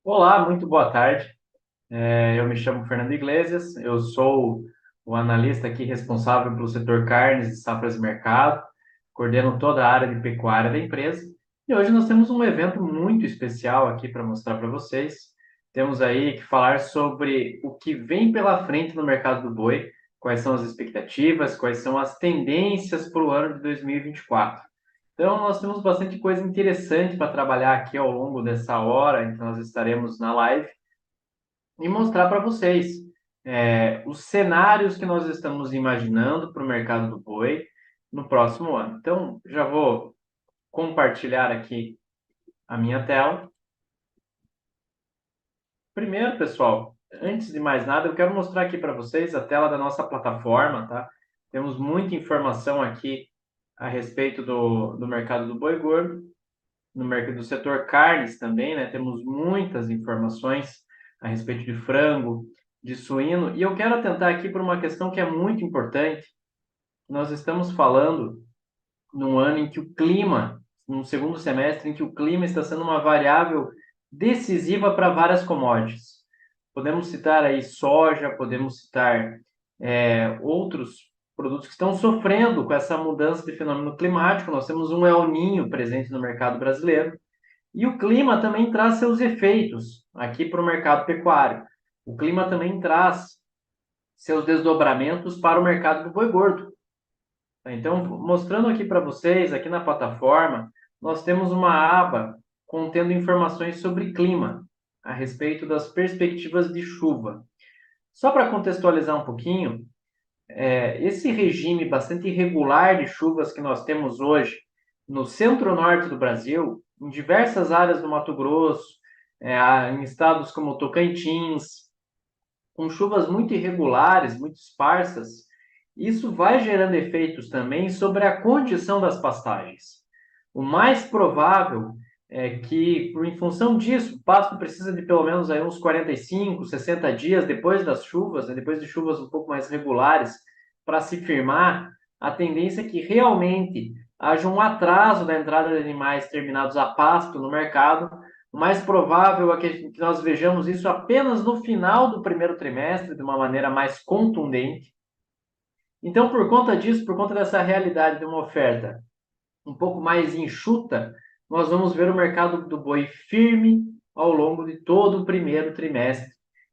Olá, muito boa tarde. Eu me chamo Fernando Iglesias, eu sou o analista aqui responsável pelo setor carnes e safras de mercado, coordeno toda a área de pecuária da empresa. E hoje nós temos um evento muito especial aqui para mostrar para vocês. Temos aí que falar sobre o que vem pela frente no mercado do boi, quais são as expectativas, quais são as tendências para o ano de 2024. Então, nós temos bastante coisa interessante para trabalhar aqui ao longo dessa hora em que nós estaremos na live e mostrar para vocês os cenários que nós estamos imaginando para o mercado do boi no próximo ano. Então, já vou compartilhar aqui a minha tela. Primeiro, pessoal, antes de mais nada, eu quero mostrar aqui para vocês a tela da nossa plataforma, tá? Temos muita informação aqui a respeito do mercado do boi gordo, no mercado do setor carnes também, né? Temos muitas informações a respeito de frango, de suíno, e eu quero atentar aqui para uma questão que é muito importante. Nós estamos falando num ano em que o clima, num segundo semestre, em que o clima está sendo uma variável decisiva para várias commodities. Podemos citar aí soja, podemos citar outros produtos que estão sofrendo com essa mudança de fenômeno climático. Nós temos um El Niño presente no mercado brasileiro, e o clima também traz seus efeitos aqui para o mercado pecuário. O clima também traz seus desdobramentos para o mercado do boi gordo. Então, mostrando aqui para vocês, aqui na plataforma, nós temos uma aba contendo informações sobre clima, a respeito das perspectivas de chuva. Só para contextualizar um pouquinho, esse regime bastante irregular de chuvas que nós temos hoje no centro-norte do Brasil, em diversas áreas do Mato Grosso, em estados como Tocantins, com chuvas muito irregulares, muito esparsas, isso vai gerando efeitos também sobre a condição das pastagens. O mais provável é que, em função disso, o pasto precisa de pelo menos aí uns 45, 60 dias depois das chuvas, né, depois de chuvas um pouco mais regulares, para se firmar. A tendência é que realmente haja um atraso da entrada de animais terminados a pasto no mercado. O mais provável é que nós vejamos isso apenas no final do primeiro trimestre, de uma maneira mais contundente. Então, por conta disso, por conta dessa realidade de uma oferta um pouco mais enxuta, nós vamos ver o mercado do boi firme ao longo de todo o primeiro trimestre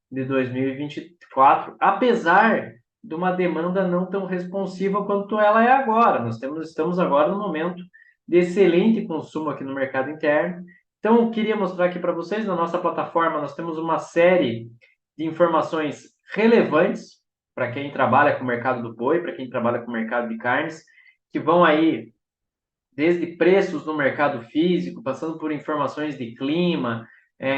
de 2024, apesar de uma demanda não tão responsiva quanto ela é agora. Estamos agora no momento de excelente consumo aqui no mercado interno. Então, eu queria mostrar aqui para vocês, na nossa plataforma, nós temos uma série de informações relevantes para quem trabalha com o mercado do boi, para quem trabalha com o mercado de carnes, que vão aí desde preços no mercado físico, passando por informações de clima,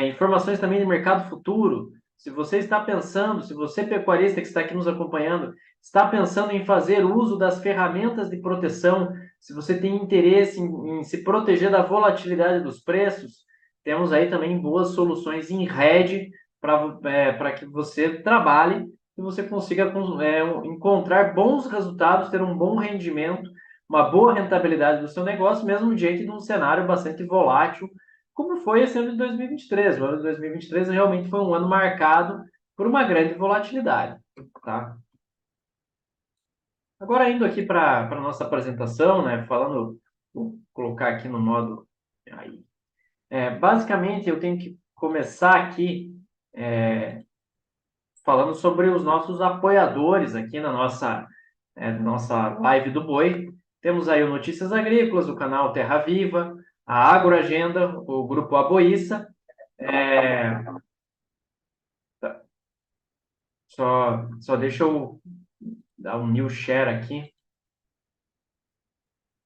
informações também de mercado futuro. Se você está pensando, se você pecuarista que está aqui nos acompanhando, está pensando em fazer uso das ferramentas de proteção, se você tem interesse em se proteger da volatilidade dos preços, temos aí também boas soluções em rede para que você trabalhe e você consiga encontrar bons resultados, ter um bom rendimento, uma boa rentabilidade do seu negócio, mesmo diante de um cenário bastante volátil, como foi esse ano de 2023. O ano de 2023 realmente foi um ano marcado por uma grande volatilidade. Tá? Agora, indo aqui para a nossa apresentação, né, falando, vou colocar aqui no modo. Aí. Basicamente, eu tenho que começar aqui falando sobre os nossos apoiadores aqui na nossa live do Boi. Temos aí o Notícias Agrícolas, o canal Terra Viva, a Agroagenda, o Grupo Aboíça. É, só deixa eu dar um new share aqui.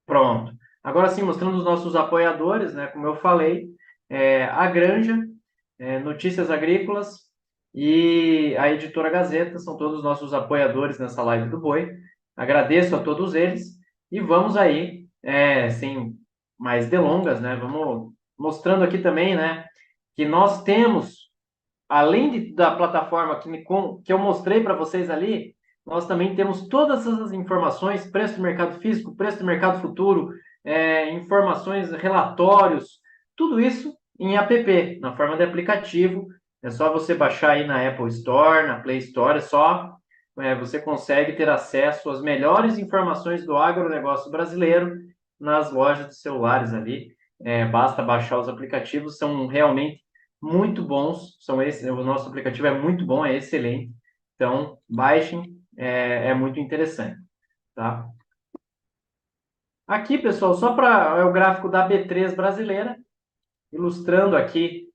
Pronto. Agora sim, mostrando os nossos apoiadores, né? Como eu falei, a Granja, Notícias Agrícolas e a Editora Gazeta são todos os nossos apoiadores nessa live do Boi. Agradeço a todos eles e vamos aí, sem mais delongas, né? Vamos mostrando aqui também, né? Que nós temos, além da plataforma que eu mostrei para vocês ali, nós também temos todas essas informações, preço do mercado físico, preço do mercado futuro, informações, relatórios, tudo isso em app, na forma de aplicativo. É só você baixar aí na Apple Store, na Play Store, você consegue ter acesso às melhores informações do agronegócio brasileiro nas lojas de celulares ali. Basta baixar os aplicativos, são realmente muito bons. O nosso aplicativo é muito bom, é excelente. Então, baixem, é muito interessante, tá? Aqui, pessoal, só para o gráfico da B3 brasileira, ilustrando aqui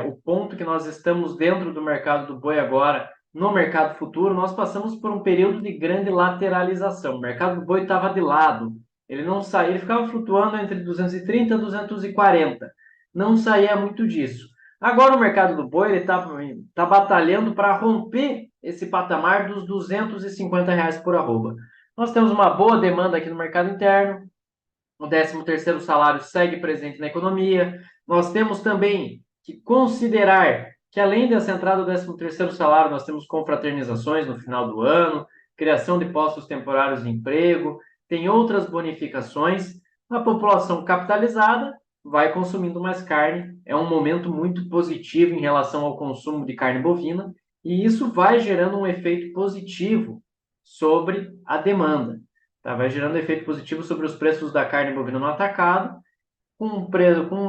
o ponto que nós estamos dentro do mercado do boi agora, no mercado futuro, nós passamos por um período de grande lateralização. O mercado do boi estava de lado, ele não saía, ele ficava flutuando entre 230 e 240, não saía muito disso. Agora o mercado do boi tá batalhando para romper esse patamar dos R$ 250 por arroba. Nós temos uma boa demanda aqui no mercado interno, o 13º salário segue presente na economia. Nós temos também que considerar que, além dessa entrada do 13º salário, nós temos confraternizações no final do ano, criação de postos temporários de emprego, tem outras bonificações. A população capitalizada vai consumindo mais carne, é um momento muito positivo em relação ao consumo de carne bovina, e isso vai gerando um efeito positivo sobre a demanda. Tá? Vai gerando efeito positivo sobre os preços da carne bovina no atacado, com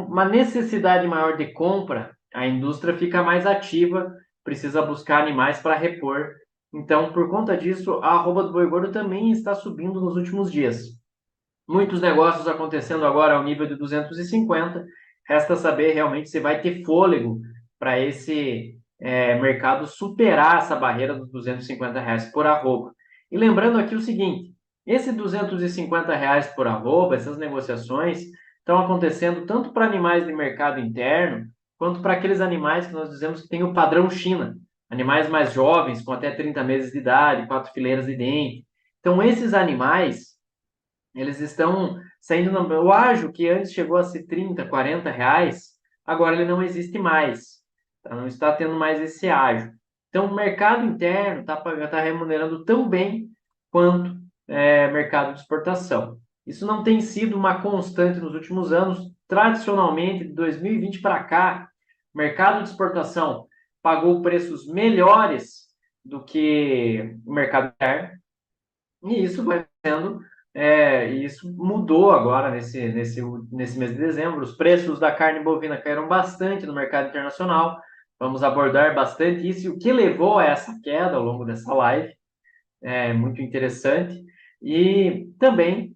uma necessidade maior de compra, a indústria fica mais ativa, precisa buscar animais para repor. Então, por conta disso, a arroba do boi gordo também está subindo nos últimos dias. Muitos negócios acontecendo agora ao nível de 250. Resta saber realmente se vai ter fôlego para esse mercado superar essa barreira dos R$ 250 por arroba. E lembrando aqui o seguinte, esse R$ 250 por arroba, essas negociações, estão acontecendo tanto para animais de mercado interno, quanto para aqueles animais que nós dizemos que tem o padrão China, animais mais jovens, com até 30 meses de idade, 4 fileiras de dente. Então, esses animais, eles estão saindo. O ágio, que antes chegou a ser R$ 30, R$ 40, agora ele não existe mais. Tá? Não está tendo mais esse ágio. Então, o mercado interno está remunerando tão bem quanto mercado de exportação. Isso não tem sido uma constante nos últimos anos. Tradicionalmente, de 2020 para cá, o mercado de exportação pagou preços melhores do que o mercado interno. E isso vai sendo isso mudou agora nesse mês de dezembro. Os preços da carne bovina caíram bastante no mercado internacional. Vamos abordar bastante isso e o que levou a essa queda ao longo dessa live. É muito interessante. E também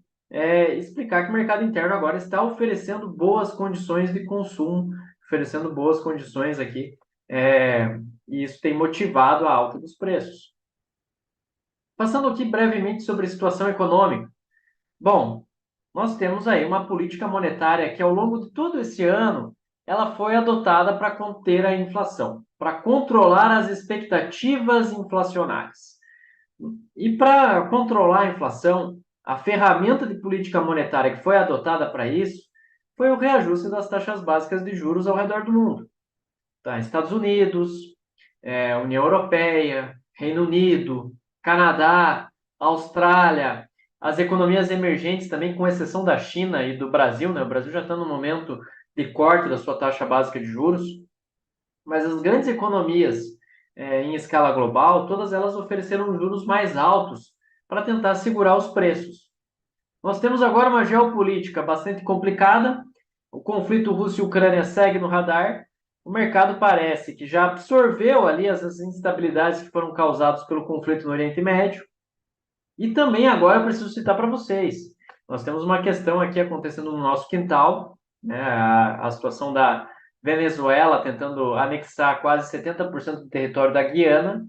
explicar que o mercado interno agora está oferecendo boas condições de consumo, oferecendo boas condições aqui. E isso tem motivado a alta dos preços. Passando aqui brevemente sobre a situação econômica. Bom, nós temos aí uma política monetária que, ao longo de todo esse ano, ela foi adotada para conter a inflação, para controlar as expectativas inflacionárias. E para controlar a inflação, a ferramenta de política monetária que foi adotada para isso foi o reajuste das taxas básicas de juros ao redor do mundo. Tá? Estados Unidos, União Europeia, Reino Unido, Canadá, Austrália, as economias emergentes também, com exceção da China e do Brasil, né? O Brasil já está no momento de corte da sua taxa básica de juros, mas as grandes economias em escala global, todas elas ofereceram juros mais altos para tentar segurar os preços. Nós temos agora uma geopolítica bastante complicada, o conflito Rússia e Ucrânia segue no radar, o mercado parece que já absorveu ali as instabilidades que foram causadas pelo conflito no Oriente Médio. E também agora eu preciso citar para vocês, nós temos uma questão aqui acontecendo no nosso quintal, né, a situação da Venezuela tentando anexar quase 70% do território da Guiana,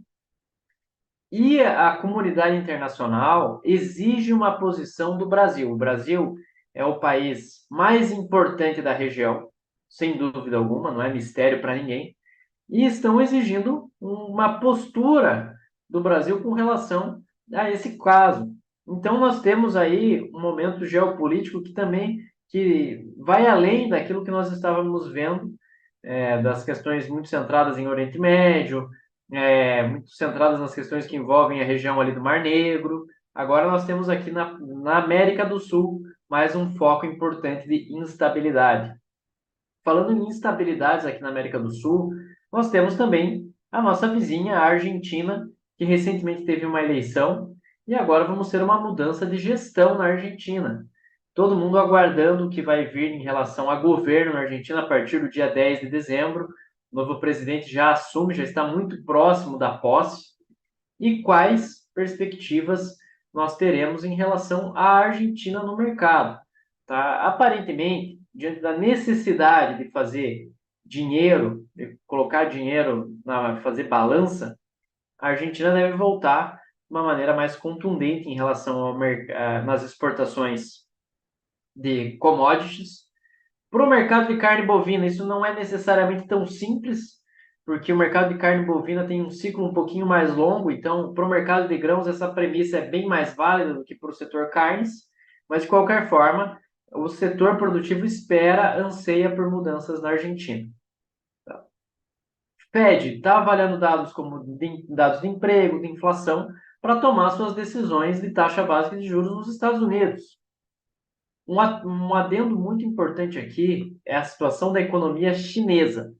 e a comunidade internacional exige uma posição do Brasil. O Brasil é o país mais importante da região, sem dúvida alguma, não é mistério para ninguém, e estão exigindo uma postura do Brasil com relação a esse caso. Então nós temos aí um momento geopolítico que também que vai além daquilo que nós estávamos vendo, das questões muito centradas em Oriente Médio, muito centradas nas questões que envolvem a região ali do Mar Negro. Agora nós temos aqui na América do Sul mais um foco importante de instabilidade. Falando em instabilidades aqui na América do Sul, nós temos também a nossa vizinha, a Argentina, que recentemente teve uma eleição e agora vamos ter uma mudança de gestão na Argentina. Todo mundo aguardando o que vai vir em relação a governo na Argentina a partir do dia 10 de dezembro. O novo presidente já assume, já está muito próximo da posse. E quais perspectivas nós teremos em relação à Argentina no mercado? Tá? Aparentemente, diante da necessidade de fazer dinheiro, de colocar dinheiro fazer balança, a Argentina deve voltar de uma maneira mais contundente em relação nas exportações de commodities. Para o mercado de carne bovina, isso não é necessariamente tão simples, porque o mercado de carne bovina tem um ciclo um pouquinho mais longo, então, para o mercado de grãos, essa premissa é bem mais válida do que para o setor carnes, mas, de qualquer forma, o setor produtivo espera, anseia por mudanças na Argentina. Fed está avaliando dados como dados de emprego, de inflação, para tomar suas decisões de taxa básica de juros nos Estados Unidos. Um adendo muito importante aqui é a situação da economia chinesa.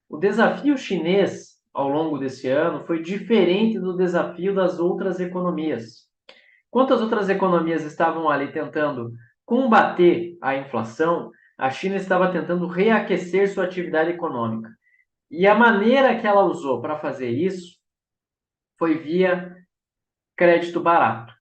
O desafio chinês ao longo desse ano foi diferente do desafio das outras economias. Enquanto as outras economias estavam ali tentando combater a inflação, a China estava tentando reaquecer sua atividade econômica. E a maneira que ela usou para fazer isso foi via crédito barato.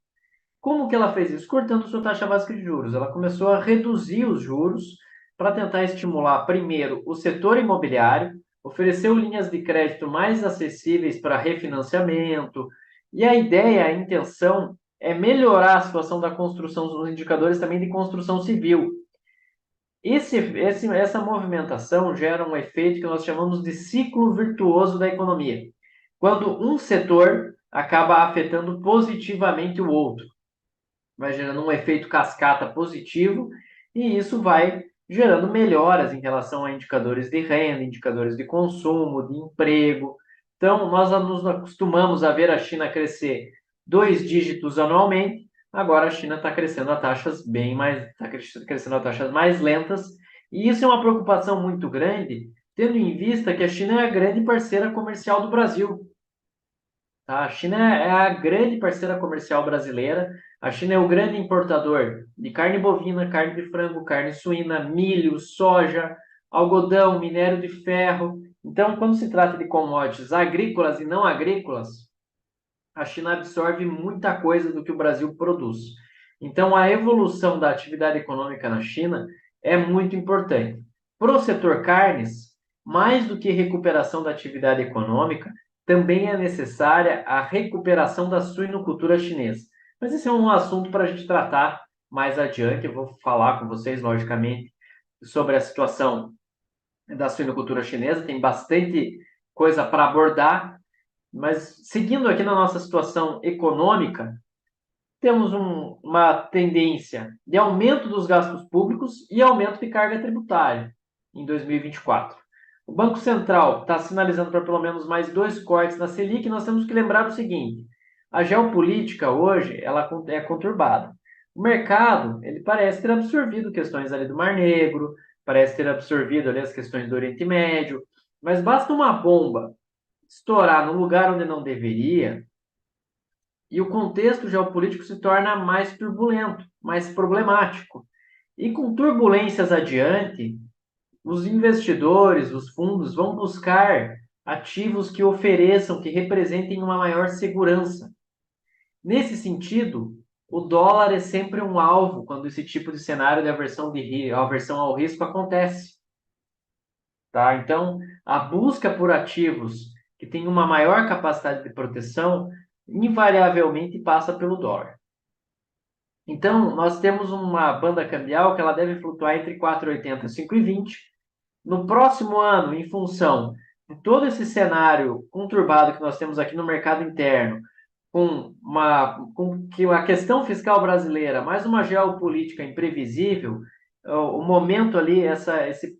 Como que ela fez isso? Cortando sua taxa básica de juros. Ela começou a reduzir os juros para tentar estimular, primeiro, o setor imobiliário, ofereceu linhas de crédito mais acessíveis para refinanciamento, e a ideia, a intenção é melhorar a situação da construção, dos indicadores também de construção civil. Essa movimentação gera um efeito que nós chamamos de ciclo virtuoso da economia, quando um setor acaba afetando positivamente o outro. Vai gerando um efeito cascata positivo e isso vai gerando melhoras em relação a indicadores de renda, indicadores de consumo, de emprego. Então, nós nos acostumamos a ver a China crescer 2 dígitos anualmente, agora a China está crescendo a taxas crescendo a taxas mais lentas, e isso é uma preocupação muito grande, tendo em vista que a China é a grande parceira comercial do Brasil. A China é a grande parceira comercial brasileira. A China é o grande importador de carne bovina, carne de frango, carne suína, milho, soja, algodão, minério de ferro. Então, quando se trata de commodities agrícolas e não agrícolas, a China absorve muita coisa do que o Brasil produz. Então, a evolução da atividade econômica na China é muito importante. Para o setor carnes, mais do que recuperação da atividade econômica, também é necessária a recuperação da suinocultura chinesa. Mas esse é um assunto para a gente tratar mais adiante. Eu vou falar com vocês, logicamente, sobre a situação da suinocultura chinesa. Tem bastante coisa para abordar, mas seguindo aqui na nossa situação econômica, temos uma tendência de aumento dos gastos públicos e aumento de carga tributária em 2024. O Banco Central está sinalizando para pelo menos mais 2 cortes na Selic, e nós temos que lembrar o seguinte: a geopolítica hoje ela é conturbada. O mercado ele parece ter absorvido questões ali do Mar Negro, parece ter absorvido ali as questões do Oriente Médio, mas basta uma bomba estourar no lugar onde não deveria e o contexto geopolítico se torna mais turbulento, mais problemático. E com turbulências adiante, os investidores, os fundos vão buscar ativos que ofereçam, que representem uma maior segurança. Nesse sentido, o dólar é sempre um alvo quando esse tipo de cenário de aversão ao risco acontece. Tá? Então, a busca por ativos que têm uma maior capacidade de proteção invariavelmente passa pelo dólar. Então, nós temos uma banda cambial que ela deve flutuar entre 4,80 e 5,20. No próximo ano, em função de todo esse cenário conturbado que nós temos aqui no mercado interno, com que a questão fiscal brasileira, mais uma geopolítica imprevisível, o momento ali, esse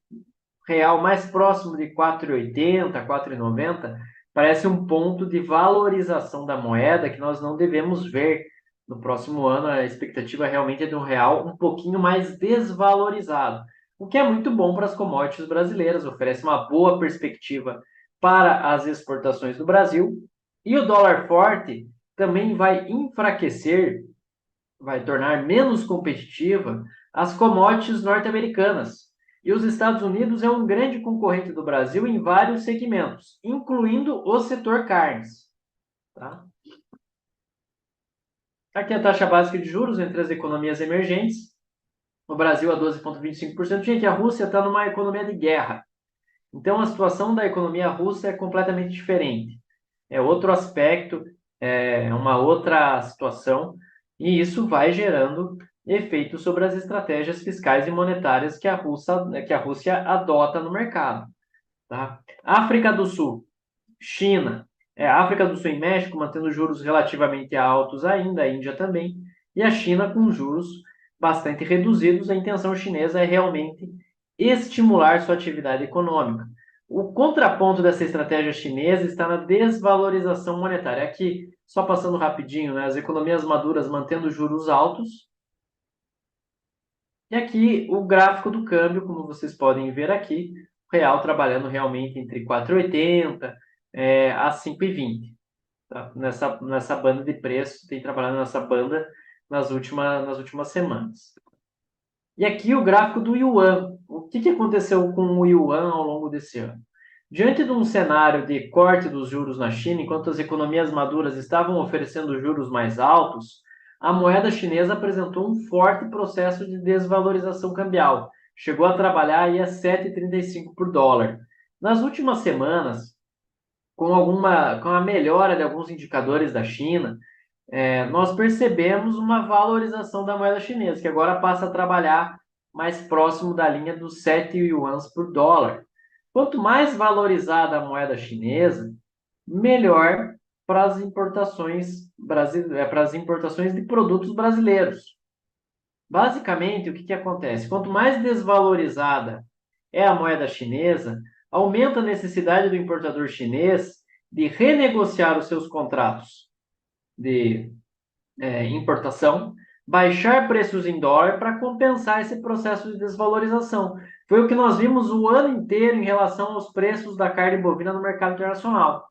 real mais próximo de 4,80, 4,90, parece um ponto de valorização da moeda que nós não devemos ver no próximo ano. A expectativa realmente é de um real um pouquinho mais desvalorizado. o que é muito bom para as commodities brasileiras, oferece uma boa perspectiva para as exportações do Brasil. E o dólar forte também vai enfraquecer, vai tornar menos competitiva as commodities norte-americanas. E os Estados Unidos é um grande concorrente do Brasil em vários segmentos, incluindo o setor carnes. Tá? Aqui a taxa básica de juros entre as economias emergentes. O Brasil a 12,25%. Gente, a Rússia está numa economia de guerra. Então, a situação da economia russa é completamente diferente. É outro aspecto, é uma outra situação, e isso vai gerando efeitos sobre as estratégias fiscais e monetárias que a Rússia adota no mercado. Tá? África do Sul, China, África do Sul e México mantendo juros relativamente altos ainda, a Índia também, e a China com juros bastante reduzidos. A intenção chinesa é realmente estimular sua atividade econômica. O contraponto dessa estratégia chinesa está na desvalorização monetária. Aqui, só passando rapidinho, né, as economias maduras mantendo juros altos. E aqui o gráfico do câmbio, como vocês podem ver aqui, o real trabalhando realmente entre 4,80 a 5,20. Tá? Nessa banda de preço, tem trabalhado nessa banda nas últimas semanas. E aqui o gráfico do Yuan. O que aconteceu com o Yuan ao longo desse ano? Diante de um cenário de corte dos juros na China, enquanto as economias maduras estavam oferecendo juros mais altos, a moeda chinesa apresentou um forte processo de desvalorização cambial. Chegou a trabalhar aí a 7,35 por dólar. Nas últimas semanas, com a melhora de alguns indicadores da China, nós percebemos uma valorização da moeda chinesa, que agora passa a trabalhar mais próximo da linha dos 7 yuans por dólar. Quanto mais valorizada a moeda chinesa, melhor para as importações para as importações de produtos brasileiros. Basicamente, o que acontece? Quanto mais desvalorizada é a moeda chinesa, aumenta a necessidade do importador chinês de renegociar os seus contratos de importação, baixar preços em dólar para compensar esse processo de desvalorização. Foi o que nós vimos o ano inteiro em relação aos preços da carne bovina no mercado internacional.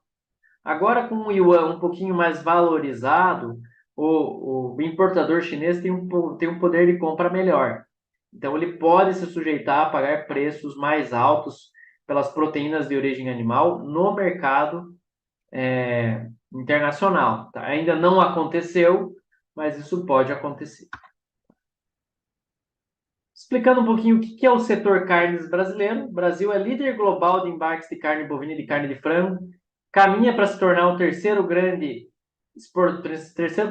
Agora, com o yuan um pouquinho mais valorizado, o importador chinês tem um poder de compra melhor. Então, ele pode se sujeitar a pagar preços mais altos pelas proteínas de origem animal no mercado internacional. Tá? Ainda não aconteceu, mas isso pode acontecer. Explicando um pouquinho o que é o setor carnes brasileiro. O Brasil é líder global de embarques de carne bovina e de carne de frango, caminha para se tornar o terceiro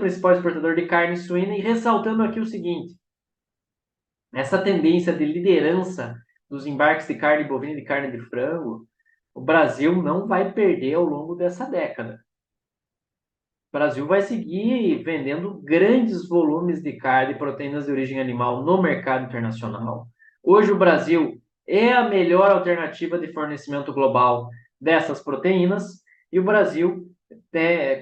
principal exportador de carne suína, e ressaltando aqui o seguinte: essa tendência de liderança dos embarques de carne bovina e de carne de frango, o Brasil não vai perder ao longo dessa década. O Brasil vai seguir vendendo grandes volumes de carne e proteínas de origem animal no mercado internacional. Hoje, o Brasil é a melhor alternativa de fornecimento global dessas proteínas, e o Brasil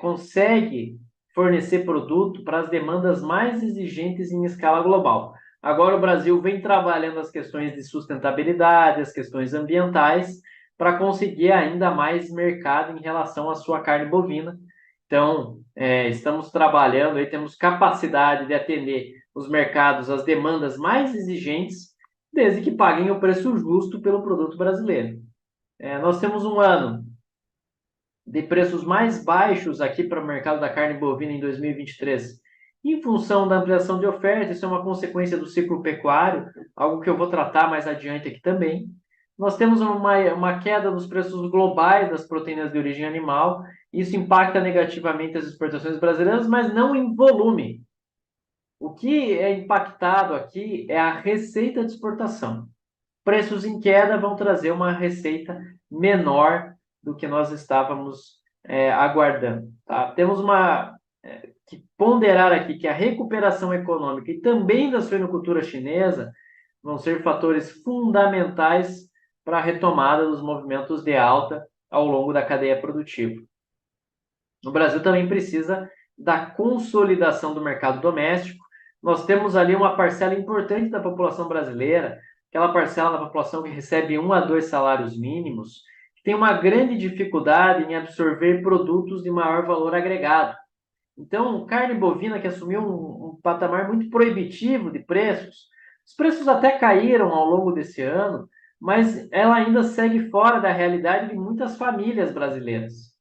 consegue fornecer produto para as demandas mais exigentes em escala global. Agora, o Brasil vem trabalhando as questões de sustentabilidade, as questões ambientais, para conseguir ainda mais mercado em relação à sua carne bovina. Então, estamos trabalhando aí, temos capacidade de atender os mercados, as demandas mais exigentes, desde que paguem o preço justo pelo produto brasileiro. Nós temos um ano de preços mais baixos aqui para o mercado da carne bovina em 2023, em função da ampliação de oferta. Isso é uma consequência do ciclo pecuário, algo que eu vou tratar mais adiante aqui também. Nós temos uma queda nos preços globais das proteínas de origem animal. Isso impacta negativamente as exportações brasileiras, mas não em volume. O que é impactado aqui é a receita de exportação. Preços em queda vão trazer uma receita menor do que nós estávamos aguardando. Tá? Temos que ponderar aqui que a recuperação econômica e também da suinocultura chinesa vão ser fatores fundamentais para a retomada dos movimentos de alta ao longo da cadeia produtiva. O Brasil também precisa da consolidação do mercado doméstico. Nós temos ali uma parcela importante da população brasileira, aquela parcela da população que recebe 1 a 2 salários mínimos, que tem uma grande dificuldade em absorver produtos de maior valor agregado. Então, carne bovina que assumiu um patamar muito proibitivo de preços, os preços até caíram ao longo desse ano, mas ela ainda segue fora da realidade de muitas famílias brasileiras.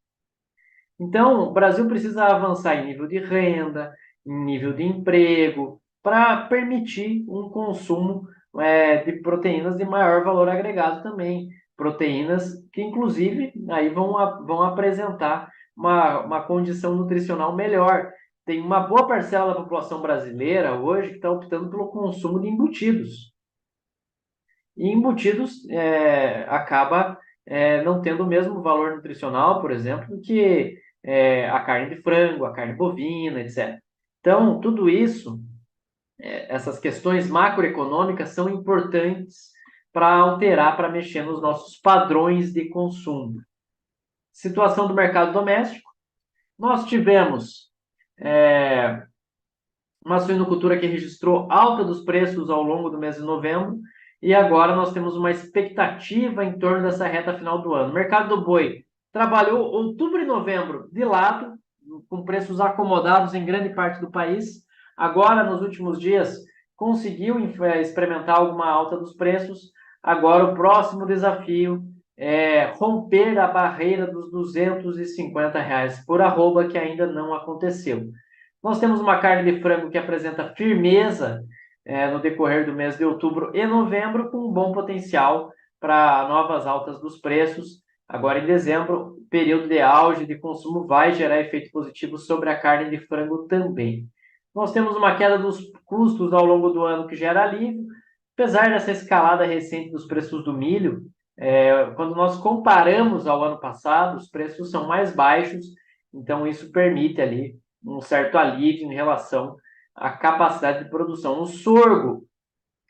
Então, o Brasil precisa avançar em nível de renda, em nível de emprego, para permitir um consumo de proteínas de maior valor agregado também. Proteínas que, inclusive, aí vão apresentar uma condição nutricional melhor. Tem uma boa parcela da população brasileira hoje que está optando pelo consumo de embutidos. E embutidos acaba não tendo o mesmo valor nutricional, por exemplo, que a carne de frango, a carne bovina, etc. Então, tudo isso, essas questões macroeconômicas são importantes para alterar, para mexer nos nossos padrões de consumo. Situação do mercado doméstico. Nós tivemos uma suinocultura que registrou alta dos preços ao longo do mês de novembro, e agora nós temos uma expectativa em torno dessa reta final do ano. O mercado do boi trabalhou outubro e novembro de lado, com preços acomodados em grande parte do país. Agora, nos últimos dias, conseguiu experimentar alguma alta dos preços. Agora, o próximo desafio é romper a barreira dos R$ 250 por arroba, que ainda não aconteceu. Nós temos uma carne de frango que apresenta firmeza no decorrer do mês de outubro e novembro, com um bom potencial para novas altas dos preços. Agora, em dezembro, período de auge de consumo vai gerar efeito positivo sobre a carne de frango também. Nós temos uma queda dos custos ao longo do ano que gera alívio, apesar dessa escalada recente dos preços do milho. Quando nós comparamos ao ano passado, os preços são mais baixos, então isso permite ali um certo alívio em relação à capacidade de produção. O sorgo,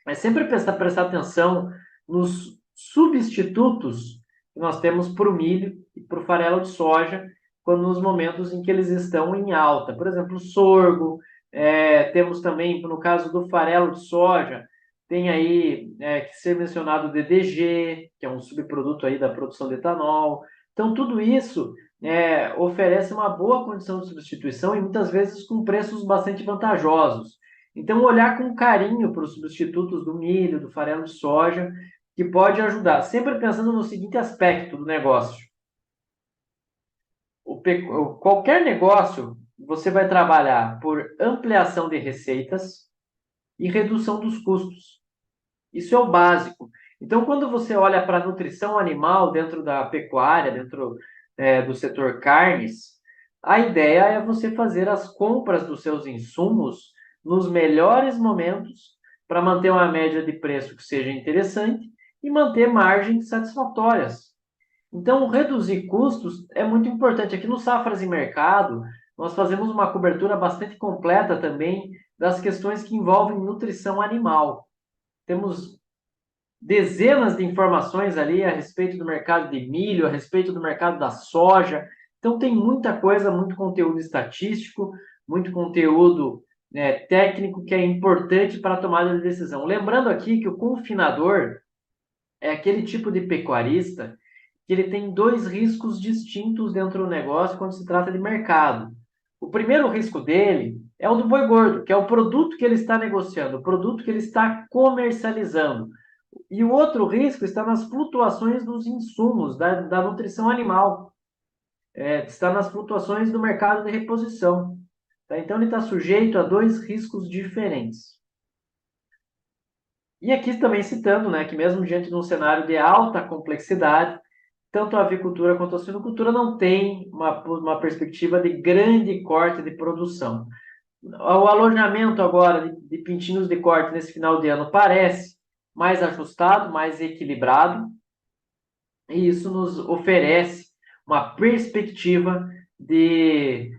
é sempre prestar atenção nos substitutos que nós temos para o milho e para o farelo de soja, quando nos momentos em que eles estão em alta. Por exemplo, o sorgo, temos também, no caso do farelo de soja, tem aí que ser mencionado o DDG, que é um subproduto aí da produção de etanol. Então, tudo isso oferece uma boa condição de substituição e muitas vezes com preços bastante vantajosos. Então, olhar com carinho para os substitutos do milho, do farelo de soja, que pode ajudar. Sempre pensando no seguinte aspecto do negócio. Qualquer negócio, você vai trabalhar por ampliação de receitas e redução dos custos. Isso é o básico. Então, quando você olha para a nutrição animal dentro da pecuária, dentro do setor carnes, a ideia é você fazer as compras dos seus insumos nos melhores momentos para manter uma média de preço que seja interessante e manter margens satisfatórias. Então, reduzir custos é muito importante. Aqui no Safras e Mercado, nós fazemos uma cobertura bastante completa também das questões que envolvem nutrição animal. Temos dezenas de informações ali a respeito do mercado de milho, a respeito do mercado da soja. Então, tem muita coisa, muito conteúdo estatístico, muito conteúdo técnico que é importante para a tomada de decisão. Lembrando aqui que o confinador é aquele tipo de pecuarista que ele tem dois riscos distintos dentro do negócio quando se trata de mercado. O primeiro risco dele é o do boi gordo, que é o produto que ele está negociando, o produto que ele está comercializando. E o outro risco está nas flutuações dos insumos, da nutrição animal. Está nas flutuações do mercado de reposição. Tá? Então, ele está sujeito a dois riscos diferentes. E aqui também citando, né, que mesmo diante de um cenário de alta complexidade, tanto a avicultura quanto a suinocultura não tem uma perspectiva de grande corte de produção. O alojamento agora de pintinhos de corte nesse final de ano parece mais ajustado, mais equilibrado, e isso nos oferece uma perspectiva de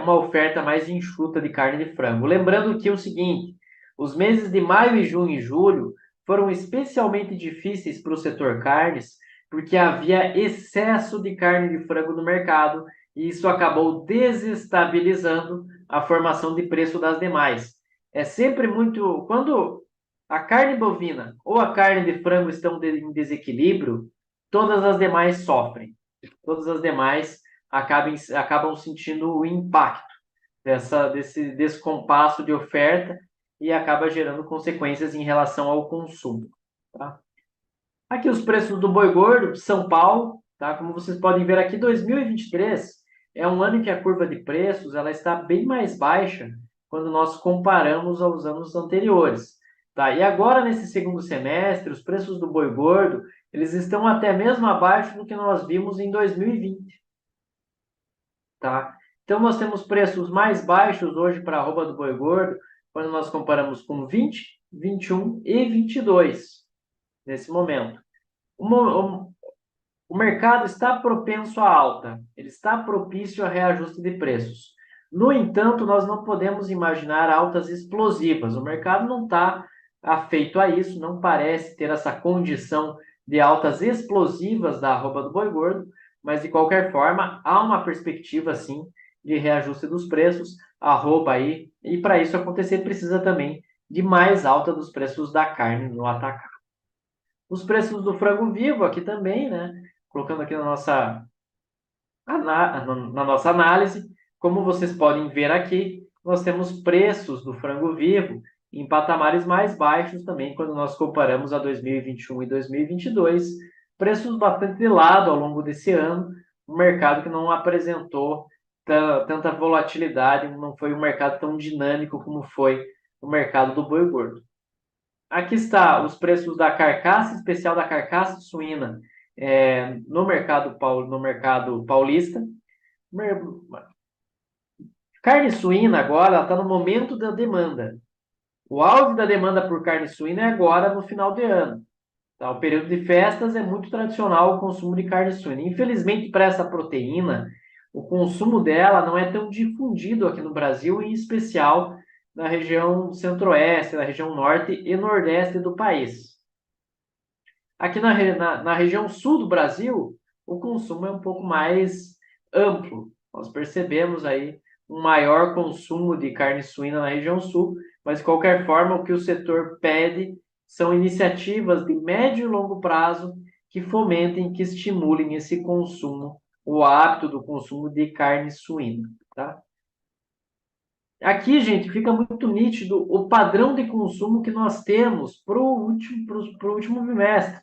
uma oferta mais enxuta de carne de frango. Lembrando que é o seguinte, os meses de maio e junho e julho foram especialmente difíceis para o setor carnes, porque havia excesso de carne de frango no mercado, e isso acabou desestabilizando a formação de preço das demais. É sempre muito... Quando a carne bovina ou a carne de frango estão em desequilíbrio, todas as demais sofrem. Todas as demais acabam sentindo o impacto desse descompasso de oferta e acaba gerando consequências em relação ao consumo. Tá? Aqui os preços do boi gordo, São Paulo, tá? Como vocês podem ver aqui, 2023 é um ano em que a curva de preços ela está bem mais baixa quando nós comparamos aos anos anteriores. Tá? E agora, nesse segundo semestre, os preços do boi gordo eles estão até mesmo abaixo do que nós vimos em 2020. Tá? Então, nós temos preços mais baixos hoje para a arroba do boi gordo quando nós comparamos com 20, 21 e 22 nesse momento. O mercado está propenso à alta, ele está propício a reajuste de preços. No entanto, nós não podemos imaginar altas explosivas. O mercado não está afeito a isso, não parece ter essa condição de altas explosivas da arroba do boi gordo, mas de qualquer forma, há uma perspectiva sim de reajuste dos preços, arroba aí, e para isso acontecer precisa também de mais alta dos preços da carne no atacado. Os preços do frango vivo aqui também, né? Colocando aqui na nossa análise, como vocês podem ver aqui, nós temos preços do frango vivo em patamares mais baixos também, quando nós comparamos a 2021 e 2022, preços bastante de lado ao longo desse ano, um mercado que não apresentou tanta volatilidade, não foi um mercado tão dinâmico como foi o mercado do boi gordo. Aqui está os preços da carcaça, especial da carcaça suína no mercado paulista. Carne suína agora está no momento da demanda. O auge da demanda por carne suína é agora no final de ano. Tá? O período de festas é muito tradicional o consumo de carne suína. Infelizmente, para essa proteína, o consumo dela não é tão difundido aqui no Brasil, em especial na região centro-oeste, na região norte e nordeste do país. Aqui na região sul do Brasil, o consumo é um pouco mais amplo. Nós percebemos aí um maior consumo de carne suína na região sul, mas de qualquer forma, o que o setor pede são iniciativas de médio e longo prazo que fomentem, que estimulem esse consumo, o hábito do consumo de carne suína, tá? Aqui, gente, fica muito nítido o padrão de consumo que nós temos para o último bimestre.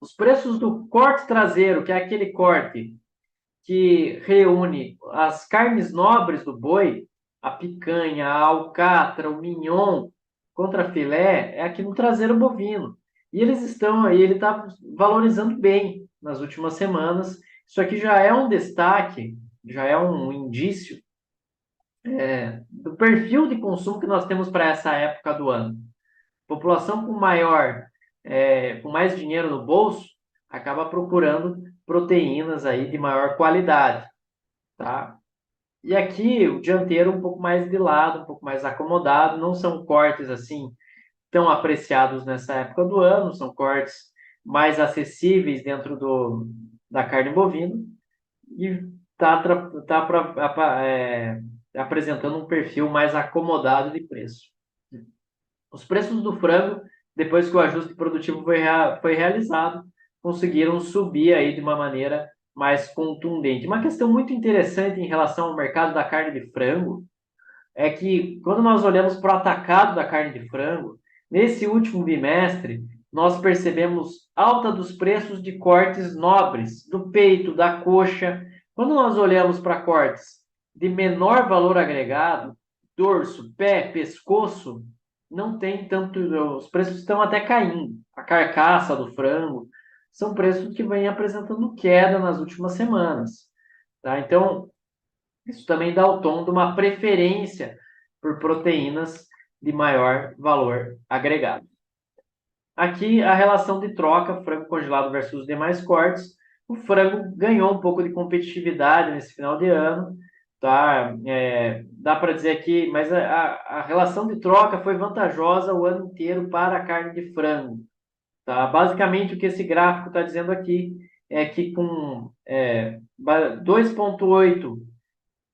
Os preços do corte traseiro, que é aquele corte que reúne as carnes nobres do boi, a picanha, a alcatra, o mignon, contra filé, é aqui no traseiro bovino. E ele está valorizando bem nas últimas semanas. Isso aqui já é um destaque, já é um indício do perfil de consumo que nós temos para essa época do ano. População com mais dinheiro no bolso, acaba procurando proteínas aí de maior qualidade, tá? E aqui o dianteiro um pouco mais de lado, um pouco mais acomodado, não são cortes assim tão apreciados nessa época do ano, são cortes mais acessíveis dentro da carne bovina e apresentando um perfil mais acomodado de preço. Os preços do frango, depois que o ajuste produtivo foi realizado, conseguiram subir aí de uma maneira mais contundente. Uma questão muito interessante em relação ao mercado da carne de frango é que, quando nós olhamos para o atacado da carne de frango, nesse último bimestre, nós percebemos alta dos preços de cortes nobres, do peito, da coxa. Quando nós olhamos para cortes de menor valor agregado, dorso, pé, pescoço, não tem tanto, os preços estão até caindo. A carcaça do frango são preços que vêm apresentando queda nas últimas semanas, tá? Então, isso também dá o tom de uma preferência por proteínas de maior valor agregado. Aqui a relação de troca, frango congelado versus os demais cortes. O frango ganhou um pouco de competitividade nesse final de ano, tá? Dá para dizer aqui, mas a relação de troca foi vantajosa o ano inteiro para a carne de frango, tá? Basicamente o que esse gráfico está dizendo aqui é que com 2,8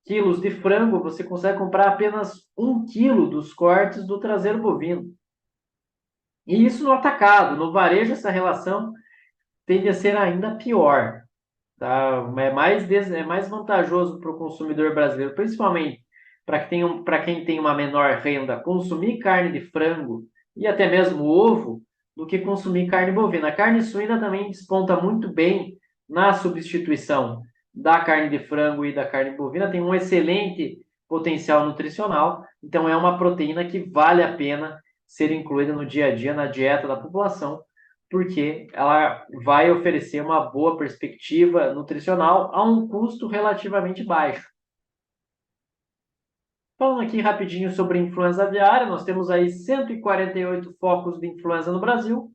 quilos de frango você consegue comprar apenas 1 quilo dos cortes do traseiro bovino. E isso no atacado. No varejo, essa relação tende a ser ainda pior. Tá? É mais vantajoso para o consumidor brasileiro, principalmente para quem tem uma menor renda, consumir carne de frango e até mesmo ovo, do que consumir carne bovina. A carne suína também desponta muito bem na substituição da carne de frango e da carne bovina, tem um excelente potencial nutricional, então é uma proteína que vale a pena ser incluída no dia a dia, na dieta da população, porque ela vai oferecer uma boa perspectiva nutricional a um custo relativamente baixo. Falando aqui rapidinho sobre influenza aviária, nós temos aí 148 focos de influenza no Brasil.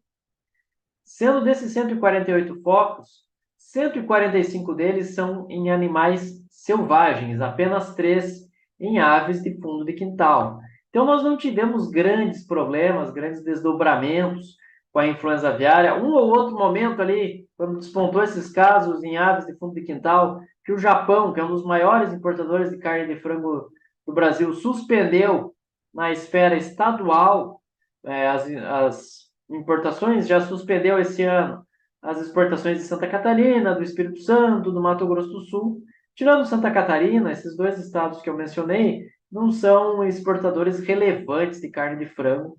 Sendo desses 148 focos, 145 deles são em animais selvagens, apenas 3 em aves de fundo de quintal. Então, nós não tivemos grandes problemas, grandes desdobramentos com a influenza aviária. Um ou outro momento ali, quando despontou esses casos em aves de fundo de quintal, que o Japão, que é um dos maiores importadores de carne de frango do Brasil, suspendeu na esfera estadual as importações, já suspendeu esse ano as exportações de Santa Catarina, do Espírito Santo, do Mato Grosso do Sul. Tirando Santa Catarina, esses dois estados que eu mencionei não são exportadores relevantes de carne de frango,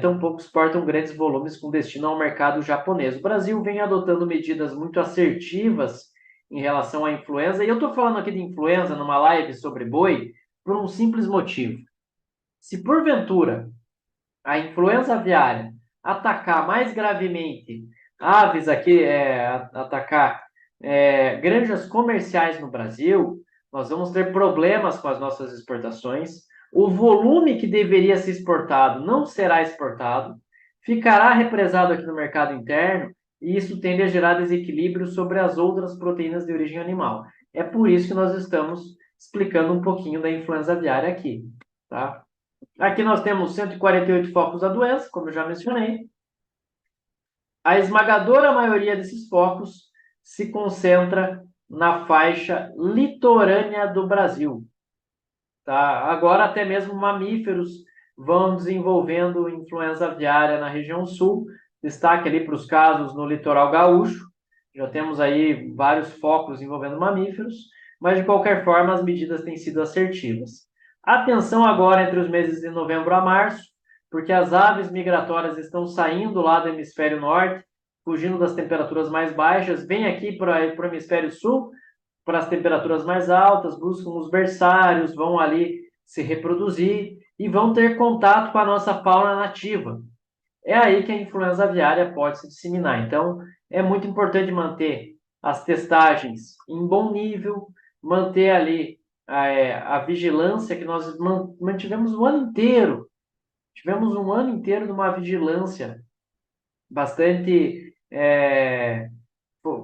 tampouco exportam grandes volumes com destino ao mercado japonês. O Brasil vem adotando medidas muito assertivas em relação à influenza, e eu estou falando aqui de influenza numa live sobre boi por um simples motivo. Se porventura a influenza aviária atacar mais gravemente aves aqui, atacar granjas comerciais no Brasil, nós vamos ter problemas com as nossas exportações. O volume que deveria ser exportado não será exportado, ficará represado aqui no mercado interno e isso tende a gerar desequilíbrio sobre as outras proteínas de origem animal. É por isso que nós estamos explicando um pouquinho da influenza aviária aqui, tá? Aqui nós temos 148 focos da doença, como eu já mencionei. A esmagadora maioria desses focos se concentra na faixa litorânea do Brasil. Tá? Agora, até mesmo mamíferos vão desenvolvendo influenza aviária na região sul. Destaque ali para os casos no litoral gaúcho. Já temos aí vários focos envolvendo mamíferos, mas de qualquer forma as medidas têm sido assertivas. Atenção agora entre os meses de novembro a março, porque as aves migratórias estão saindo lá do hemisfério norte, fugindo das temperaturas mais baixas, vêm aqui para o hemisfério sul, para as temperaturas mais altas, buscam os berçários, vão ali se reproduzir e vão ter contato com a nossa fauna nativa. É aí que a influenza aviária pode se disseminar. Então, é muito importante manter as testagens em bom nível, manter ali a vigilância que nós mantivemos o ano inteiro. Tivemos um ano inteiro de uma vigilância bastante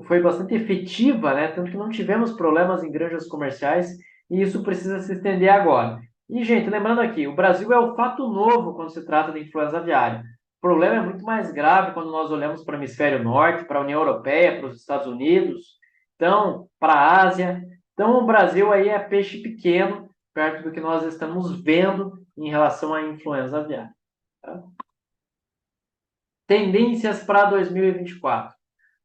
foi bastante efetiva, né? Tanto que não tivemos problemas em granjas comerciais e isso precisa se estender agora. E, gente, lembrando aqui, o Brasil é o fato novo quando se trata de influenza aviária. O problema é muito mais grave quando nós olhamos para o hemisfério norte, para a União Europeia, para os Estados Unidos, então, para a Ásia. Então, o Brasil aí é peixe pequeno, perto do que nós estamos vendo em relação à influenza aviária. Tá? Tendências para 2024.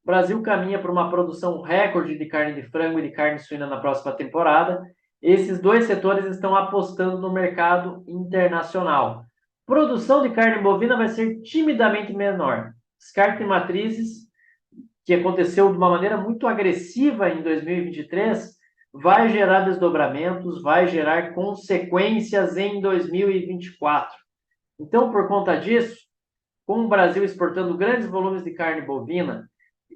O Brasil caminha para uma produção recorde de carne de frango e de carne suína na próxima temporada. Esses dois setores estão apostando no mercado internacional. Produção de carne bovina vai ser timidamente menor. Descarte de matrizes, que aconteceu de uma maneira muito agressiva em 2023, vai gerar desdobramentos, vai gerar consequências em 2024. Então, por conta disso, com o Brasil exportando grandes volumes de carne bovina,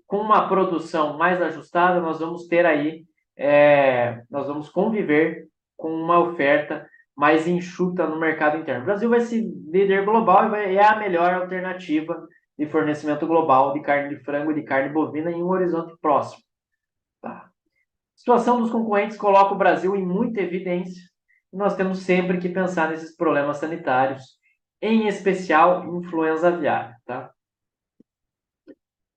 com uma produção mais ajustada, nós vamos ter aí, nós vamos conviver com uma oferta mais enxuta no mercado interno. O Brasil vai ser líder global e é a melhor alternativa de fornecimento global de carne de frango e de carne bovina em um horizonte próximo. Tá? A situação dos concorrentes coloca o Brasil em muita evidência e nós temos sempre que pensar nesses problemas sanitários, em especial influenza aviária. Tá?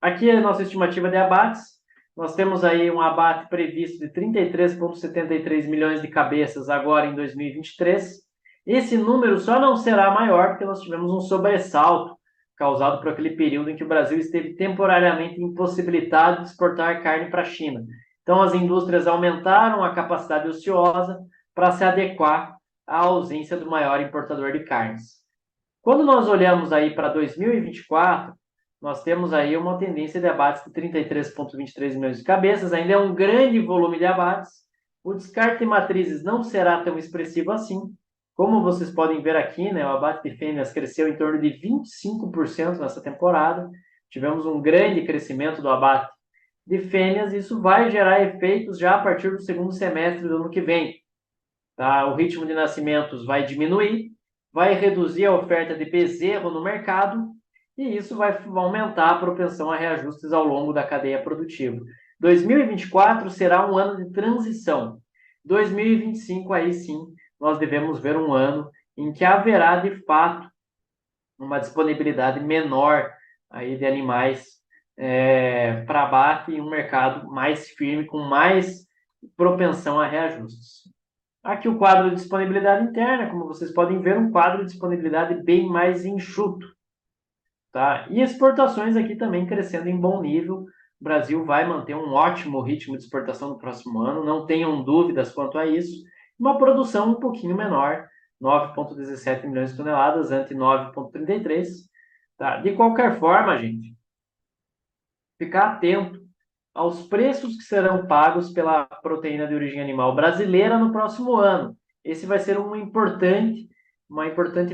Aqui é a nossa estimativa de abates. Nós temos aí um abate previsto de 33,73 milhões de cabeças agora em 2023. Esse número só não será maior porque nós tivemos um sobressalto causado por aquele período em que o Brasil esteve temporariamente impossibilitado de exportar carne para a China. Então, as indústrias aumentaram a capacidade ociosa para se adequar à ausência do maior importador de carnes. Quando nós olhamos aí para 2024, nós temos aí uma tendência de abates de 33,23 milhões de cabeças, ainda é um grande volume de abates. O descarte de matrizes não será tão expressivo assim. Como vocês podem ver aqui, né, o abate de fêmeas cresceu em torno de 25% nessa temporada. Tivemos um grande crescimento do abate de fêmeas, e isso vai gerar efeitos já a partir do segundo semestre do ano que vem. Tá? O ritmo de nascimentos vai diminuir, vai reduzir a oferta de bezerro no mercado, e isso vai aumentar a propensão a reajustes ao longo da cadeia produtiva. 2024 será um ano de transição. 2025, aí sim, nós devemos ver um ano em que haverá, de fato, uma disponibilidade menor aí de animais para abate, e um mercado mais firme, com mais propensão a reajustes. Aqui o quadro de disponibilidade interna, como vocês podem ver, um quadro de disponibilidade bem mais enxuto. Tá? E exportações aqui também crescendo em bom nível. O Brasil vai manter um ótimo ritmo de exportação no próximo ano, não tenham dúvidas quanto a isso. Uma produção um pouquinho menor, 9,17 milhões de toneladas, ante 9,33. Tá? De qualquer forma, gente, ficar atento aos preços que serão pagos pela proteína de origem animal brasileira no próximo ano. Esse vai ser uma importante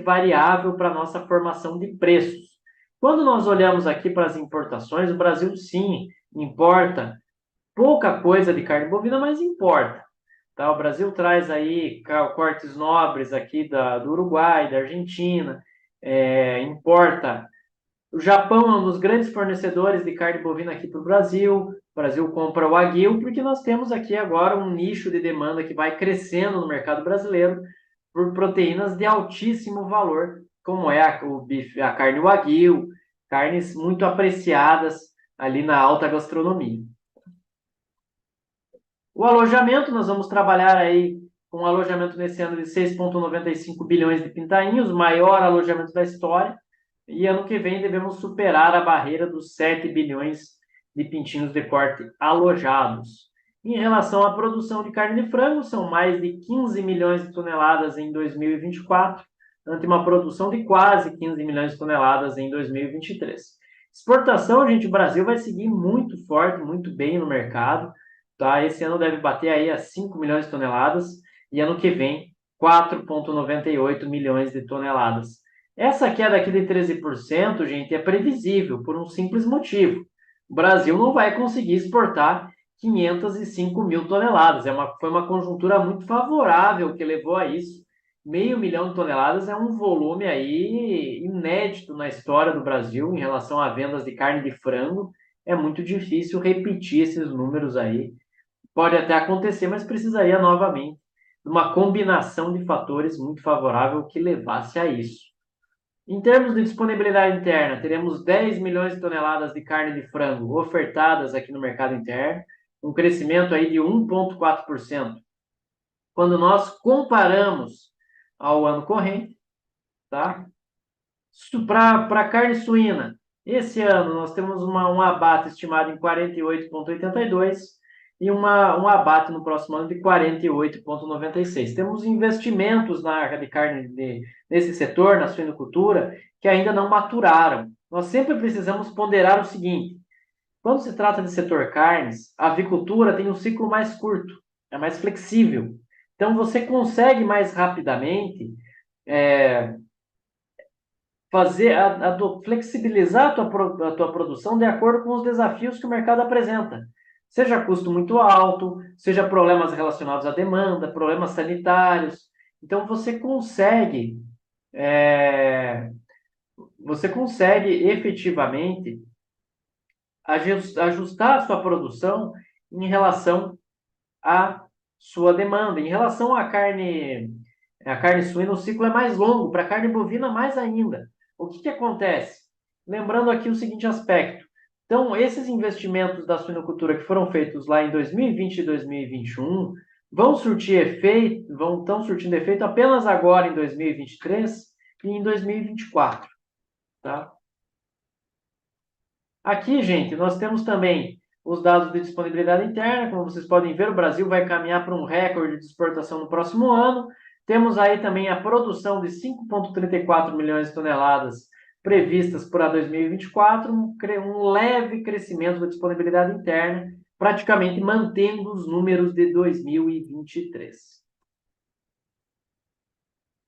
variável para a nossa formação de preços. Quando nós olhamos aqui para as importações, o Brasil sim importa pouca coisa de carne bovina, mas importa. Tá? O Brasil traz aí cortes nobres aqui do Uruguai, da Argentina, importa. O Japão é um dos grandes fornecedores de carne bovina aqui para o Brasil. O Brasil compra o Wagyu, porque nós temos aqui agora um nicho de demanda que vai crescendo no mercado brasileiro por proteínas de altíssimo valor, como é a carne Wagyu, carnes muito apreciadas ali na alta gastronomia. O alojamento, nós vamos trabalhar aí com um alojamento nesse ano de 6,95 bilhões de pintainhos, maior alojamento da história. E ano que vem devemos superar a barreira dos 7 bilhões de pintinhos de corte alojados. Em relação à produção de carne de frango, são mais de 15 milhões de toneladas em 2024, ante uma produção de quase 15 milhões de toneladas em 2023. Exportação, gente, o Brasil vai seguir muito forte, muito bem no mercado. Tá? Esse ano deve bater aí a 5 milhões de toneladas e ano que vem 4,98 milhões de toneladas. Essa queda aqui de 13%, gente, é previsível por um simples motivo. O Brasil não vai conseguir exportar 505 mil toneladas. Foi uma conjuntura muito favorável que levou a isso. 500 mil toneladas é um volume aí inédito na história do Brasil em relação a vendas de carne de frango. É muito difícil repetir esses números aí. Pode até acontecer, mas precisaria novamente de uma combinação de fatores muito favorável que levasse a isso. Em termos de disponibilidade interna, teremos 10 milhões de toneladas de carne de frango ofertadas aqui no mercado interno, um crescimento aí de 1,4%. Quando nós comparamos ao ano corrente, tá? Para carne suína, esse ano nós temos um abate estimado em 48,82 e um abate no próximo ano de 48,96. Temos investimentos na área de carne nesse setor, na suinocultura, que ainda não maturaram. Nós sempre precisamos ponderar o seguinte: quando se trata de setor carnes, a avicultura tem um ciclo mais curto, é mais flexível. Então você consegue mais rapidamente flexibilizar a tua produção de acordo com os desafios que o mercado apresenta. Seja custo muito alto, seja problemas relacionados à demanda, problemas sanitários. Então você consegue efetivamente ajustar a sua produção em relação à sua demanda. Em relação à a carne suína, o ciclo é mais longo, para a carne bovina mais ainda. O que acontece? Lembrando aqui o seguinte aspecto. Então, esses investimentos da suinocultura que foram feitos lá em 2020 e 2021 estão surtindo efeito apenas agora em 2023 e em 2024. Tá? Aqui, gente, nós temos também os dados de disponibilidade interna. Como vocês podem ver, o Brasil vai caminhar para um recorde de exportação no próximo ano. Temos aí também a produção de 5,34 milhões de toneladas previstas para 2024, um leve crescimento da disponibilidade interna, praticamente mantendo os números de 2023.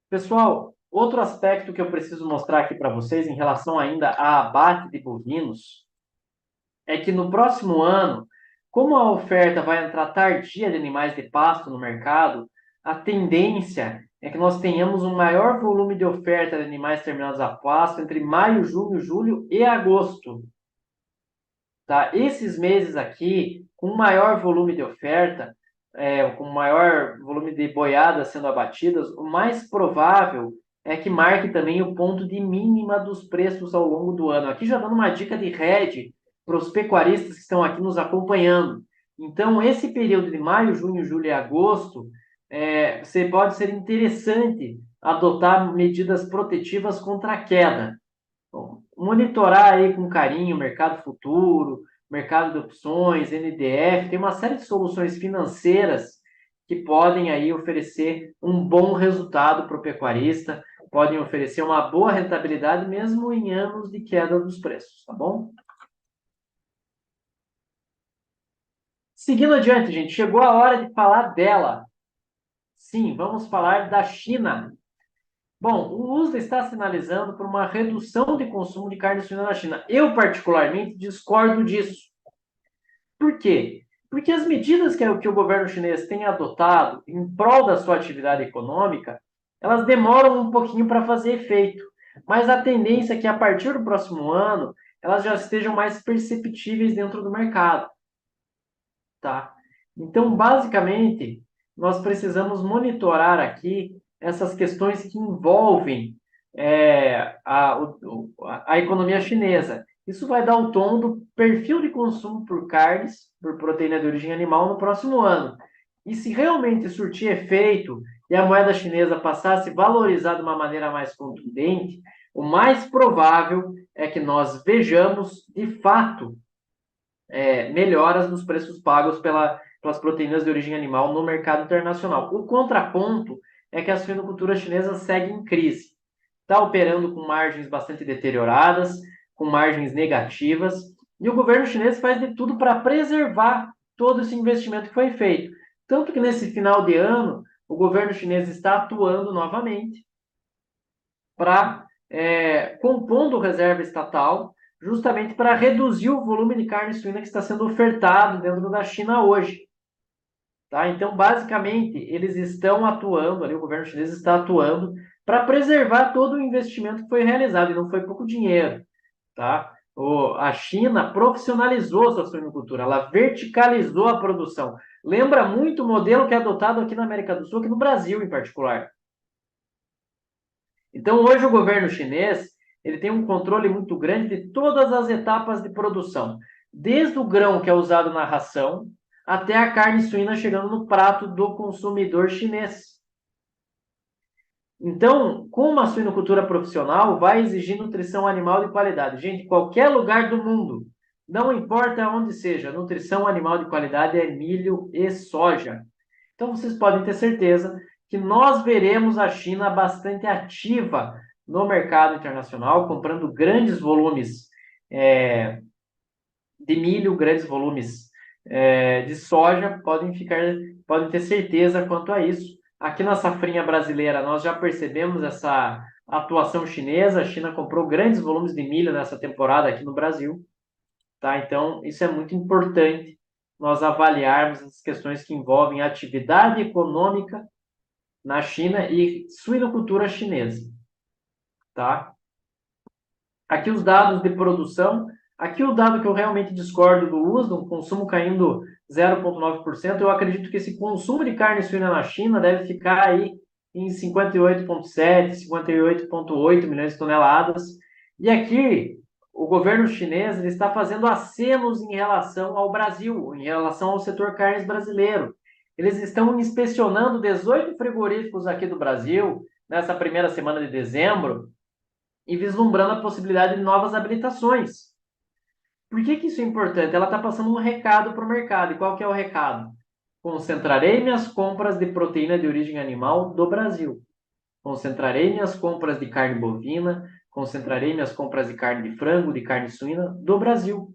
Pessoal, outro aspecto que eu preciso mostrar aqui para vocês em relação ainda a abate de bovinos é que no próximo ano, como a oferta vai entrar tardia de animais de pasto no mercado, a tendência é que nós tenhamos um maior volume de oferta de animais terminados a pasto entre maio, junho, julho e agosto. Tá? Esses meses aqui, com maior volume de oferta, com maior volume de boiadas sendo abatidas, o mais provável é que marque também o ponto de mínima dos preços ao longo do ano. Aqui já dando uma dica de hedge para os pecuaristas que estão aqui nos acompanhando. Então, esse período de maio, junho, julho e agosto, você pode ser interessante adotar medidas protetivas contra a queda. Bom, monitorar aí com carinho o mercado futuro, mercado de opções, NDF, tem uma série de soluções financeiras que podem aí oferecer um bom resultado para o pecuarista, podem oferecer uma boa rentabilidade mesmo em anos de queda dos preços, tá bom? Seguindo adiante, gente, chegou a hora de falar dela. Sim, vamos falar da China. Bom, o USDA está sinalizando por uma redução de consumo de carne suína na China. Eu, particularmente, discordo disso. Por quê? Porque as medidas que o governo chinês tem adotado em prol da sua atividade econômica, elas demoram um pouquinho para fazer efeito. Mas a tendência é que, a partir do próximo ano, elas já estejam mais perceptíveis dentro do mercado. Tá? Então, basicamente, nós precisamos monitorar aqui essas questões que envolvem a economia chinesa. Isso vai dar o tom do perfil de consumo por carnes, por proteína de origem animal no próximo ano. E se realmente surtir efeito e a moeda chinesa passar a se valorizar de uma maneira mais contundente, o mais provável é que nós vejamos, de fato, melhoras nos preços pagos pelas proteínas de origem animal no mercado internacional. O contraponto é que a suinocultura chinesa segue em crise. Está operando com margens bastante deterioradas, com margens negativas, e o governo chinês faz de tudo para preservar todo esse investimento que foi feito. Tanto que nesse final de ano, o governo chinês está atuando novamente para compondo reserva estatal, justamente para reduzir o volume de carne suína que está sendo ofertado dentro da China hoje. Tá? Então, basicamente, eles estão atuando, ali, o governo chinês está atuando para preservar todo o investimento que foi realizado, e não foi pouco dinheiro. Tá? A China profissionalizou sua suinocultura, ela verticalizou a produção. Lembra muito o modelo que é adotado aqui na América do Sul, aqui no Brasil em particular. Então, hoje o governo chinês ele tem um controle muito grande de todas as etapas de produção, desde o grão que é usado na ração até a carne suína chegando no prato do consumidor chinês. Então, como a suinocultura profissional vai exigir nutrição animal de qualidade. Gente, qualquer lugar do mundo, não importa onde seja, nutrição animal de qualidade é milho e soja. Então, vocês podem ter certeza que nós veremos a China bastante ativa no mercado internacional, comprando grandes volumes de milho, grandes volumes de soja, podem ter certeza quanto a isso. Aqui na safrinha brasileira, nós já percebemos essa atuação chinesa. A China comprou grandes volumes de milho nessa temporada aqui no Brasil. Tá? Então, isso é muito importante nós avaliarmos as questões que envolvem atividade econômica na China e suinocultura chinesa. Tá? Aqui os dados de produção. Aqui o dado que eu realmente discordo do USDA, o consumo caindo 0,9%. Eu acredito que esse consumo de carne suína na China deve ficar aí em 58,7, 58,8 milhões de toneladas. E aqui o governo chinês ele está fazendo acenos em relação ao Brasil, em relação ao setor carnes brasileiro. Eles estão inspecionando 18 frigoríficos aqui do Brasil nessa primeira semana de dezembro e vislumbrando a possibilidade de novas habilitações. Por que que isso é importante? Ela está passando um recado para o mercado. E qual que é o recado? Concentrarei minhas compras de proteína de origem animal do Brasil. Concentrarei minhas compras de carne bovina, concentrarei minhas compras de carne de frango, de carne suína do Brasil.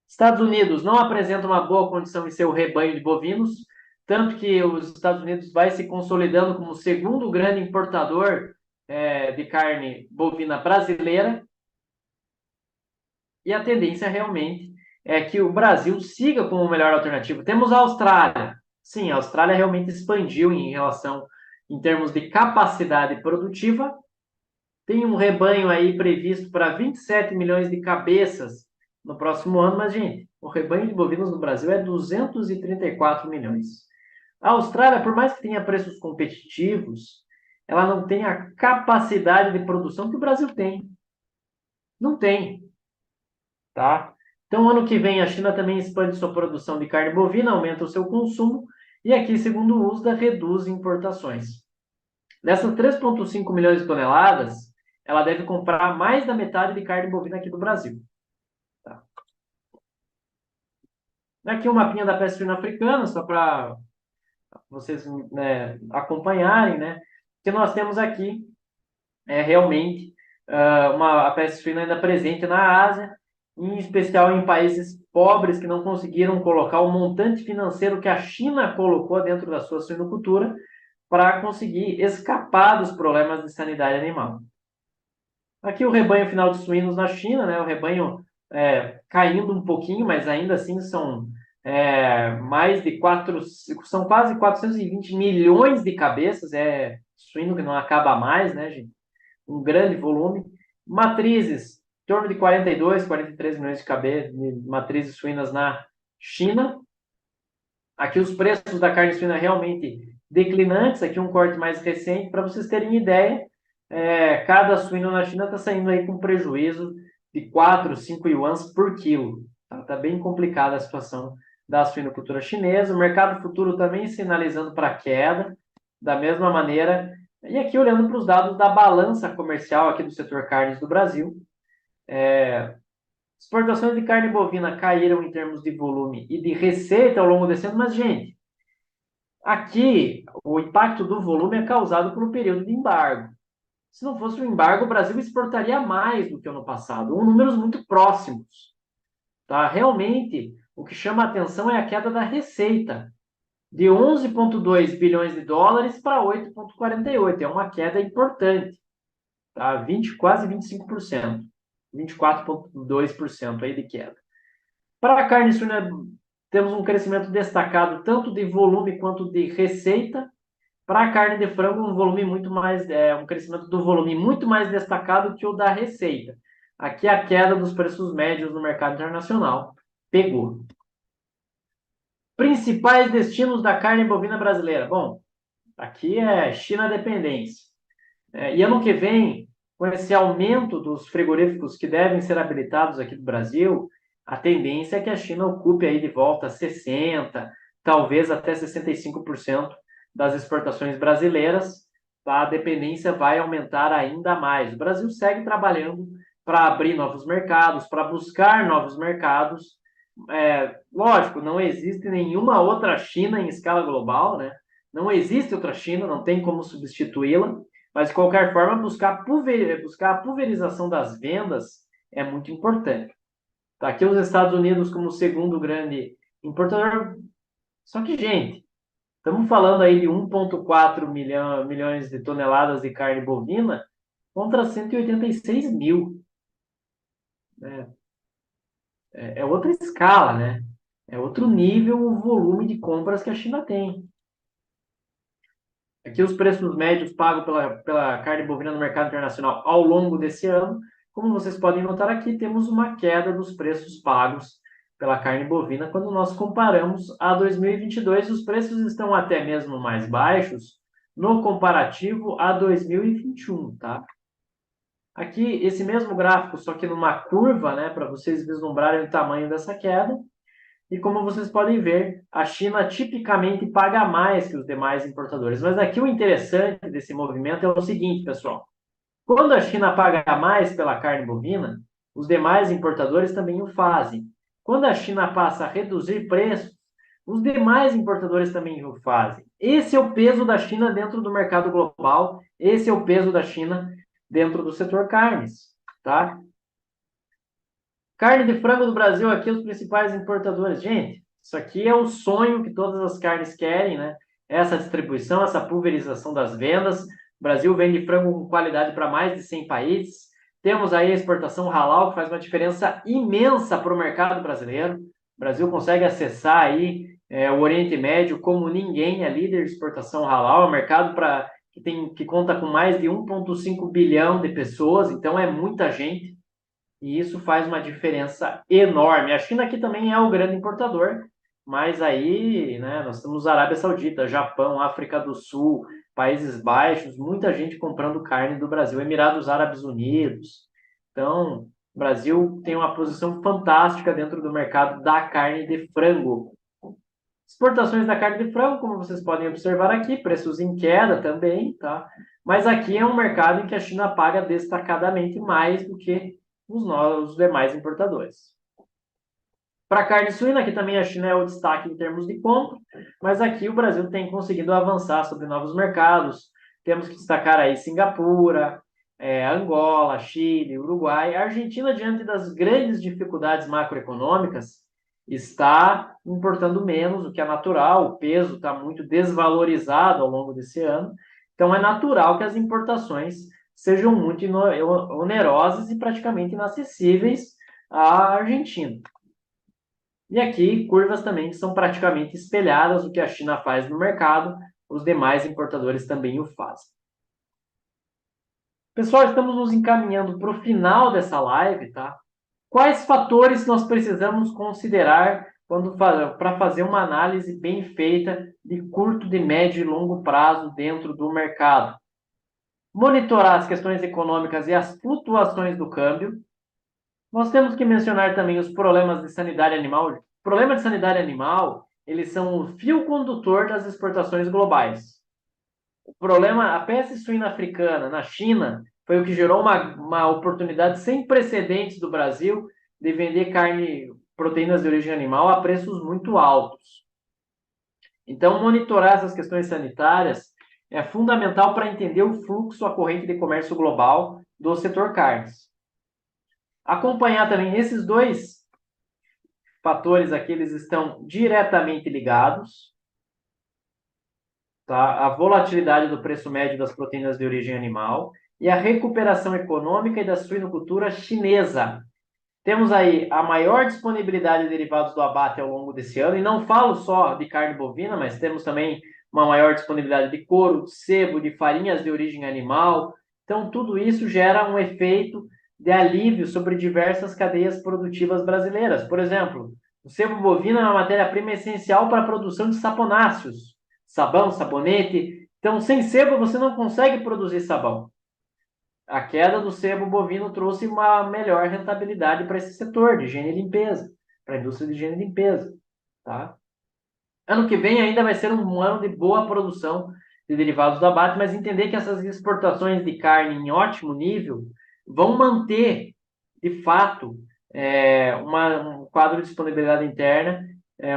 Estados Unidos não apresenta uma boa condição em seu rebanho de bovinos, tanto que os Estados Unidos vai se consolidando como o segundo grande importador de carne bovina brasileira, e a tendência realmente é que o Brasil siga como melhor alternativa. Temos a Austrália. Sim, a Austrália realmente expandiu em relação, em termos de capacidade produtiva. Tem um rebanho aí previsto para 27 milhões de cabeças no próximo ano, mas, gente, o rebanho de bovinos no Brasil é 234 milhões. A Austrália, por mais que tenha preços competitivos, ela não tem a capacidade de produção que o Brasil tem. Não tem, tá? Então, ano que vem, a China também expande sua produção de carne bovina, aumenta o seu consumo, e aqui, segundo o USDA, reduz importações. Dessas 3,5 milhões de toneladas, ela deve comprar mais da metade de carne bovina aqui do Brasil. Tá? Aqui um mapinha da peste suína africana, só para vocês, né, acompanharem, né? Que nós temos aqui realmente a peste suína ainda presente na Ásia, em especial em países pobres que não conseguiram colocar o montante financeiro que a China colocou dentro da sua suinocultura para conseguir escapar dos problemas de sanidade animal. Aqui o rebanho final de suínos na China, né? O rebanho caindo um pouquinho, mas ainda assim são mais de são quase 420 milhões de cabeças, suíno que não acaba mais, né, gente? Um grande volume. Matrizes, em torno de 42, 43 milhões de matrizes suínas na China. Aqui os preços da carne suína realmente declinantes, aqui um corte mais recente, para vocês terem ideia, cada suíno na China está saindo aí com prejuízo de 4, 5 yuans por quilo. Tá bem complicada a situação da suinocultura chinesa. O mercado futuro também sinalizando para queda, da mesma maneira. E aqui olhando para os dados da balança comercial aqui do setor carnes do Brasil, exportações de carne bovina caíram em termos de volume e de receita ao longo desse ano, mas, gente, aqui o impacto do volume é causado pelo período de embargo. Se não fosse o embargo, o Brasil exportaria mais do que o ano passado, números muito próximos. Tá? Realmente, o que chama a atenção é a queda da receita, de 11,2 bilhões de dólares para 8,48. É uma queda importante, tá? Quase 25%, 24,2% aí de queda. Para a carne suína, temos um crescimento destacado tanto de volume quanto de receita. Para a carne de frango, um volume muito mais, um crescimento do volume muito mais destacado que o da receita. Aqui a queda dos preços médios no mercado internacional pegou. Principais destinos da carne bovina brasileira. Bom, aqui é China dependência. E ano que vem, com esse aumento dos frigoríficos que devem ser habilitados aqui do Brasil, a tendência é que a China ocupe aí de volta 60%, talvez até 65% das exportações brasileiras. A dependência vai aumentar ainda mais. O Brasil segue trabalhando para abrir novos mercados, para buscar novos mercados. Lógico, não existe nenhuma outra China em escala global, né? Não existe outra China, não tem como substituí-la, mas de qualquer forma, buscar a pulverização das vendas é muito importante. Tá aqui os Estados Unidos como segundo grande importador. Só que, gente, estamos falando aí de 1,4 milhões de toneladas de carne bovina contra 186 mil. É outra escala, né? É outro nível o volume de compras que a China tem. Aqui os preços médios pagos pela carne bovina no mercado internacional ao longo desse ano. Como vocês podem notar aqui, temos uma queda dos preços pagos pela carne bovina quando nós comparamos a 2022. Os preços estão até mesmo mais baixos no comparativo a 2021, tá? Aqui, esse mesmo gráfico, só que numa curva, né, para vocês vislumbrarem o tamanho dessa queda. E como vocês podem ver, a China tipicamente paga mais que os demais importadores. Mas aqui o interessante desse movimento é o seguinte, pessoal. Quando a China paga mais pela carne bovina, os demais importadores também o fazem. Quando a China passa a reduzir preços, os demais importadores também o fazem. Esse é o peso da China dentro do mercado global, esse é o peso da China dentro do setor carnes, tá? Carne de frango do Brasil, aqui os principais importadores. Gente, isso aqui é o sonho que todas as carnes querem, né? Essa distribuição, essa pulverização das vendas. O Brasil vende frango com qualidade para mais de 100 países. Temos aí a exportação halal, que faz uma diferença imensa para o mercado brasileiro. O Brasil consegue acessar aí o Oriente Médio como ninguém, é líder de exportação halal, é um mercado que conta com mais de 1,5 bilhão de pessoas, então é muita gente. E isso faz uma diferença enorme. A China aqui também é o grande importador, mas aí, né, nós temos Arábia Saudita, Japão, África do Sul, Países Baixos, muita gente comprando carne do Brasil, Emirados Árabes Unidos. Então, o Brasil tem uma posição fantástica dentro do mercado da carne de frango. Exportações da carne de frango, como vocês podem observar aqui, preços em queda também, tá? Mas aqui é um mercado em que a China paga destacadamente mais do que os demais importadores. Para a carne suína, aqui também a China é o destaque em termos de compra, mas aqui o Brasil tem conseguido avançar sobre novos mercados. Temos que destacar aí Singapura, Angola, Chile, Uruguai. A Argentina, diante das grandes dificuldades macroeconômicas, está importando menos, o que é natural. O peso está muito desvalorizado ao longo desse ano. Então, é natural que as importações sejam muito onerosas e praticamente inacessíveis à Argentina. E aqui, curvas também que são praticamente espelhadas. O que a China faz no mercado, os demais importadores também o fazem. Pessoal, estamos nos encaminhando para o final dessa live, tá? Quais fatores nós precisamos considerar para fazer uma análise bem feita de curto, de médio e longo prazo dentro do mercado? Monitorar as questões econômicas e as flutuações do câmbio. Nós temos que mencionar também os problemas de sanidade animal. Problemas de sanidade animal, eles são o fio condutor das exportações globais. O problema, a peste suína africana na China, foi o que gerou uma oportunidade sem precedentes do Brasil de vender carne, proteínas de origem animal a preços muito altos. Então, monitorar essas questões sanitárias é fundamental para entender o fluxo, a corrente de comércio global do setor carnes. Acompanhar também esses dois fatores aqui, eles estão diretamente ligados. Tá? A volatilidade do preço médio das proteínas de origem animal e a recuperação econômica e da suinocultura chinesa. Temos aí a maior disponibilidade de derivados do abate ao longo desse ano, e não falo só de carne bovina, mas temos também uma maior disponibilidade de couro, de sebo, de farinhas de origem animal. Então, tudo isso gera um efeito de alívio sobre diversas cadeias produtivas brasileiras. Por exemplo, o sebo bovino é uma matéria-prima essencial para a produção de saponáceos, sabão, sabonete. Então, sem sebo você não consegue produzir sabão. A queda do sebo bovino trouxe uma melhor rentabilidade para esse setor de higiene e limpeza, para a indústria de higiene e limpeza, tá? Ano que vem ainda vai ser um ano de boa produção de derivados do abate, mas entender que essas exportações de carne em ótimo nível vão manter, de fato, um quadro de disponibilidade interna,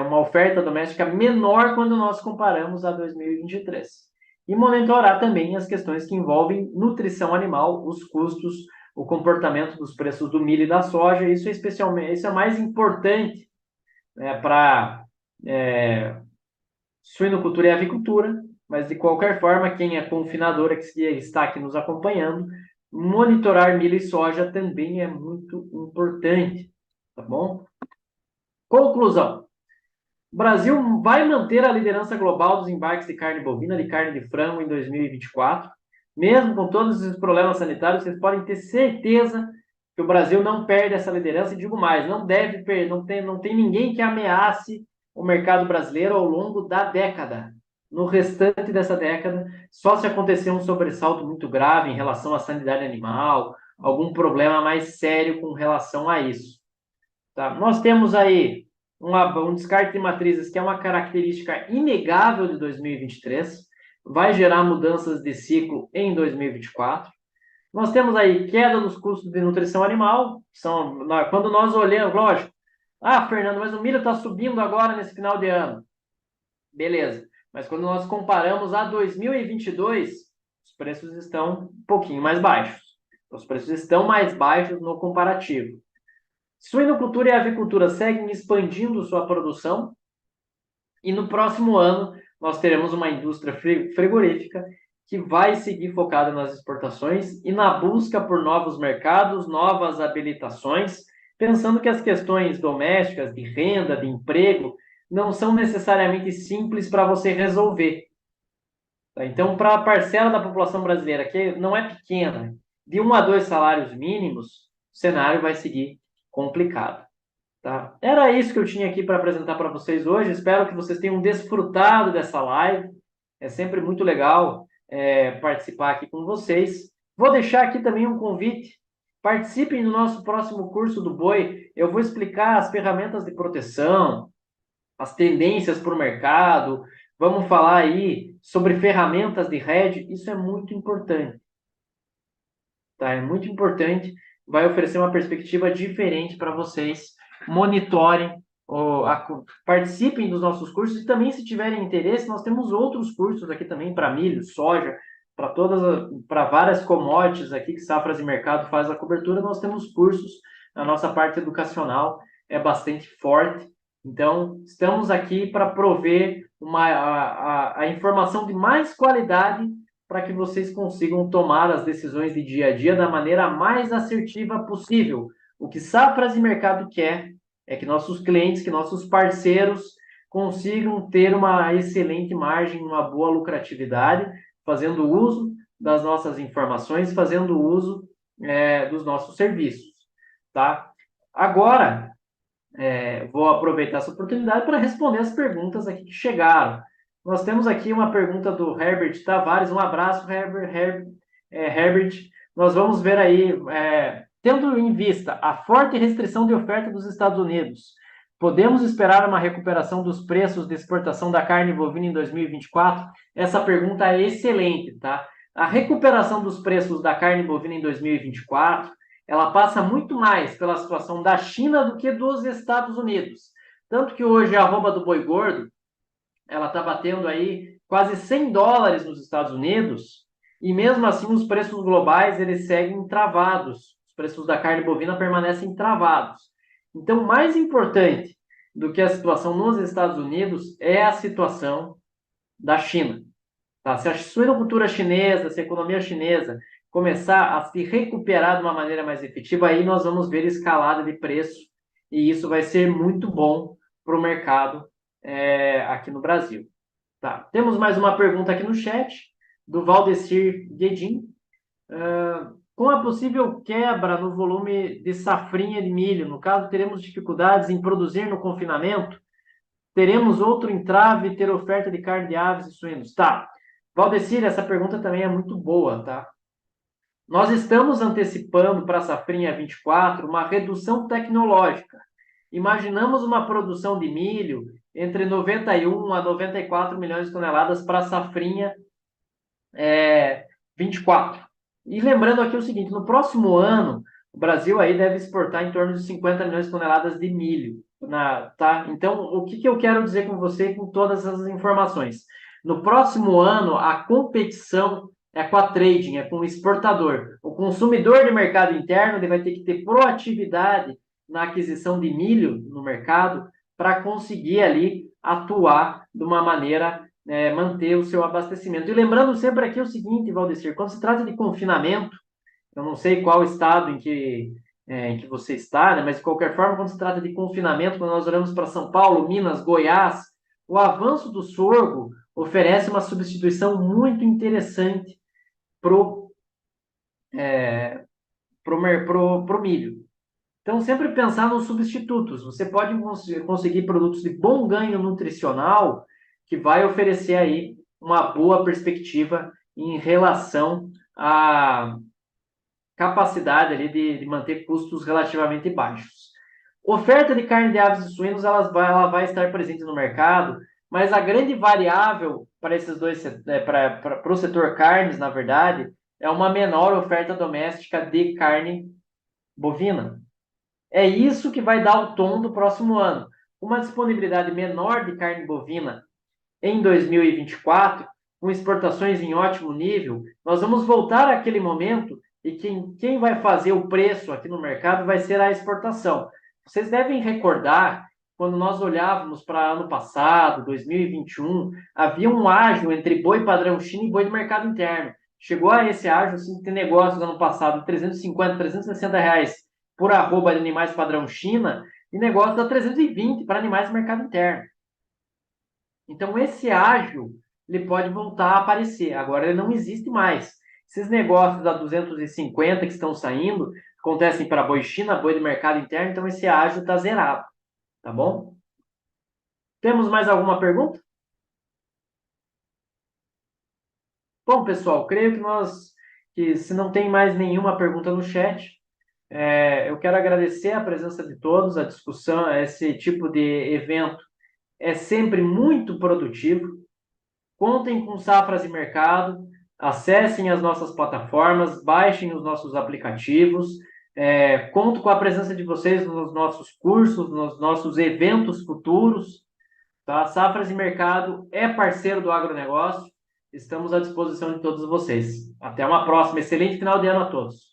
uma oferta doméstica menor quando nós comparamos a 2023. E monitorar também as questões que envolvem nutrição animal, os custos, o comportamento dos preços do milho e da soja. Isso é mais importante, né, para suinocultura e avicultura, mas de qualquer forma, quem é confinadora que está aqui nos acompanhando, monitorar milho e soja também é muito importante, tá bom? Conclusão. O Brasil vai manter a liderança global dos embarques de carne bovina, de carne de frango em 2024. Mesmo com todos esses problemas sanitários, vocês podem ter certeza que o Brasil não perde essa liderança. E digo mais, não deve perder, não tem ninguém que ameace o mercado brasileiro ao longo da década. No restante dessa década, só se acontecer um sobressalto muito grave em relação à sanidade animal, algum problema mais sério com relação a isso. Tá? Nós temos aí um descarte de matrizes que é uma característica inegável de 2023, vai gerar mudanças de ciclo em 2024. Nós temos aí queda dos custos de nutrição animal, quando nós olhamos, lógico, Fernando, mas o milho está subindo agora nesse final de ano. Beleza, mas quando nós comparamos a 2022, os preços estão um pouquinho mais baixos. Os preços estão mais baixos no comparativo. Suinocultura e avicultura seguem expandindo sua produção e no próximo ano nós teremos uma indústria frigorífica que vai seguir focada nas exportações e na busca por novos mercados, novas habilitações, pensando que as questões domésticas, de renda, de emprego, não são necessariamente simples para você resolver. Tá? Então, para a parcela da população brasileira, que não é pequena, de 1 a 2 salários mínimos, o cenário vai seguir complicado. Tá? Era isso que eu tinha aqui para apresentar para vocês hoje. Espero que vocês tenham desfrutado dessa live. É sempre muito legal participar aqui com vocês. Vou deixar aqui também um convite. Participem do nosso próximo curso do Boi. Eu vou explicar as ferramentas de proteção, as tendências para o mercado. Vamos falar aí sobre ferramentas de hedge. Isso é muito importante. Tá? É muito importante. Vai oferecer uma perspectiva diferente para vocês. Monitorem, participem dos nossos cursos e também, se tiverem interesse, nós temos outros cursos aqui também para milho, soja, para várias commodities aqui que Safras e Mercado faz a cobertura. Nós temos cursos, a nossa parte educacional é bastante forte. Então, estamos aqui para prover a informação de mais qualidade para que vocês consigam tomar as decisões de dia a dia da maneira mais assertiva possível. O que Safras e Mercado quer é que nossos clientes, que nossos parceiros consigam ter uma excelente margem, uma boa lucratividade, fazendo uso das nossas informações, fazendo uso dos nossos serviços. Tá? Agora, vou aproveitar essa oportunidade para responder as perguntas aqui que chegaram. Nós temos aqui uma pergunta do Herbert Tavares. Um abraço, Herbert. Nós vamos ver aí, tendo em vista a forte restrição de oferta dos Estados Unidos, podemos esperar uma recuperação dos preços de exportação da carne bovina em 2024? Essa pergunta é excelente, tá? A recuperação dos preços da carne bovina em 2024, ela passa muito mais pela situação da China do que dos Estados Unidos. Tanto que hoje a arroba do boi gordo, ela está batendo aí quase $100 nos Estados Unidos, e mesmo assim os preços globais eles seguem travados. Os preços da carne bovina permanecem travados. Então, mais importante do que a situação nos Estados Unidos é a situação da China. Tá? Se a suinocultura chinesa, se a economia chinesa começar a se recuperar de uma maneira mais efetiva, aí nós vamos ver escalada de preço, e isso vai ser muito bom para o mercado aqui no Brasil. Tá. Temos mais uma pergunta aqui no chat, do Valdecir Guedin. Com a possível quebra no volume de safrinha de milho, no caso, teremos dificuldades em produzir no confinamento? Teremos outro entrave ter oferta de carne de aves e suínos? Tá. Valdecir, essa pergunta também é muito boa, tá? Nós estamos antecipando para a safrinha 24 uma redução tecnológica. Imaginamos uma produção de milho entre 91 a 94 milhões de toneladas para a safrinha 24. E lembrando aqui o seguinte, no próximo ano, o Brasil aí deve exportar em torno de 50 milhões de toneladas de milho. Tá? Então, o que eu quero dizer com você com todas essas informações? No próximo ano, a competição é com a trading, é com o exportador. O consumidor de mercado interno ele vai ter que ter proatividade na aquisição de milho no mercado para conseguir ali atuar de uma maneira, manter o seu abastecimento. E lembrando sempre aqui o seguinte, Valdecir, quando se trata de confinamento, eu não sei qual estado em que você está, né, mas de qualquer forma, quando se trata de confinamento, quando nós olhamos para São Paulo, Minas, Goiás, o avanço do sorgo oferece uma substituição muito interessante pro milho. Então, sempre pensar nos substitutos. Você pode conseguir produtos de bom ganho nutricional que vai oferecer aí uma boa perspectiva em relação à capacidade ali de manter custos relativamente baixos. Oferta de carne de aves e suínos ela vai estar presente no mercado, mas a grande variável para esses dois, para o setor carnes, na verdade, é uma menor oferta doméstica de carne bovina. É isso que vai dar o tom do próximo ano. Uma disponibilidade menor de carne bovina em 2024, com exportações em ótimo nível, nós vamos voltar àquele momento e quem vai fazer o preço aqui no mercado vai ser a exportação. Vocês devem recordar, quando nós olhávamos para ano passado, 2021, havia um ágio entre boi padrão China e boi do mercado interno. Chegou a esse ágio, assim, ter negócios no ano passado de 350, 360 reais por arroba de animais padrão China e negócios a 320 para animais do mercado interno. Então, esse ágio, ele pode voltar a aparecer. Agora, ele não existe mais. Esses negócios a 250 que estão saindo, acontecem para boi China, boi do mercado interno, então esse ágio está zerado, tá bom? Temos mais alguma pergunta? Bom, pessoal, creio que se não tem mais nenhuma pergunta no chat, eu quero agradecer a presença de todos, a discussão, esse tipo de evento é sempre muito produtivo. Contem com Safras e Mercado, acessem as nossas plataformas, baixem os nossos aplicativos. Conto com a presença de vocês nos nossos cursos, nos nossos eventos futuros. Tá? Safras e Mercado é parceiro do agronegócio. Estamos à disposição de todos vocês. Até uma próxima. Excelente final de ano a todos.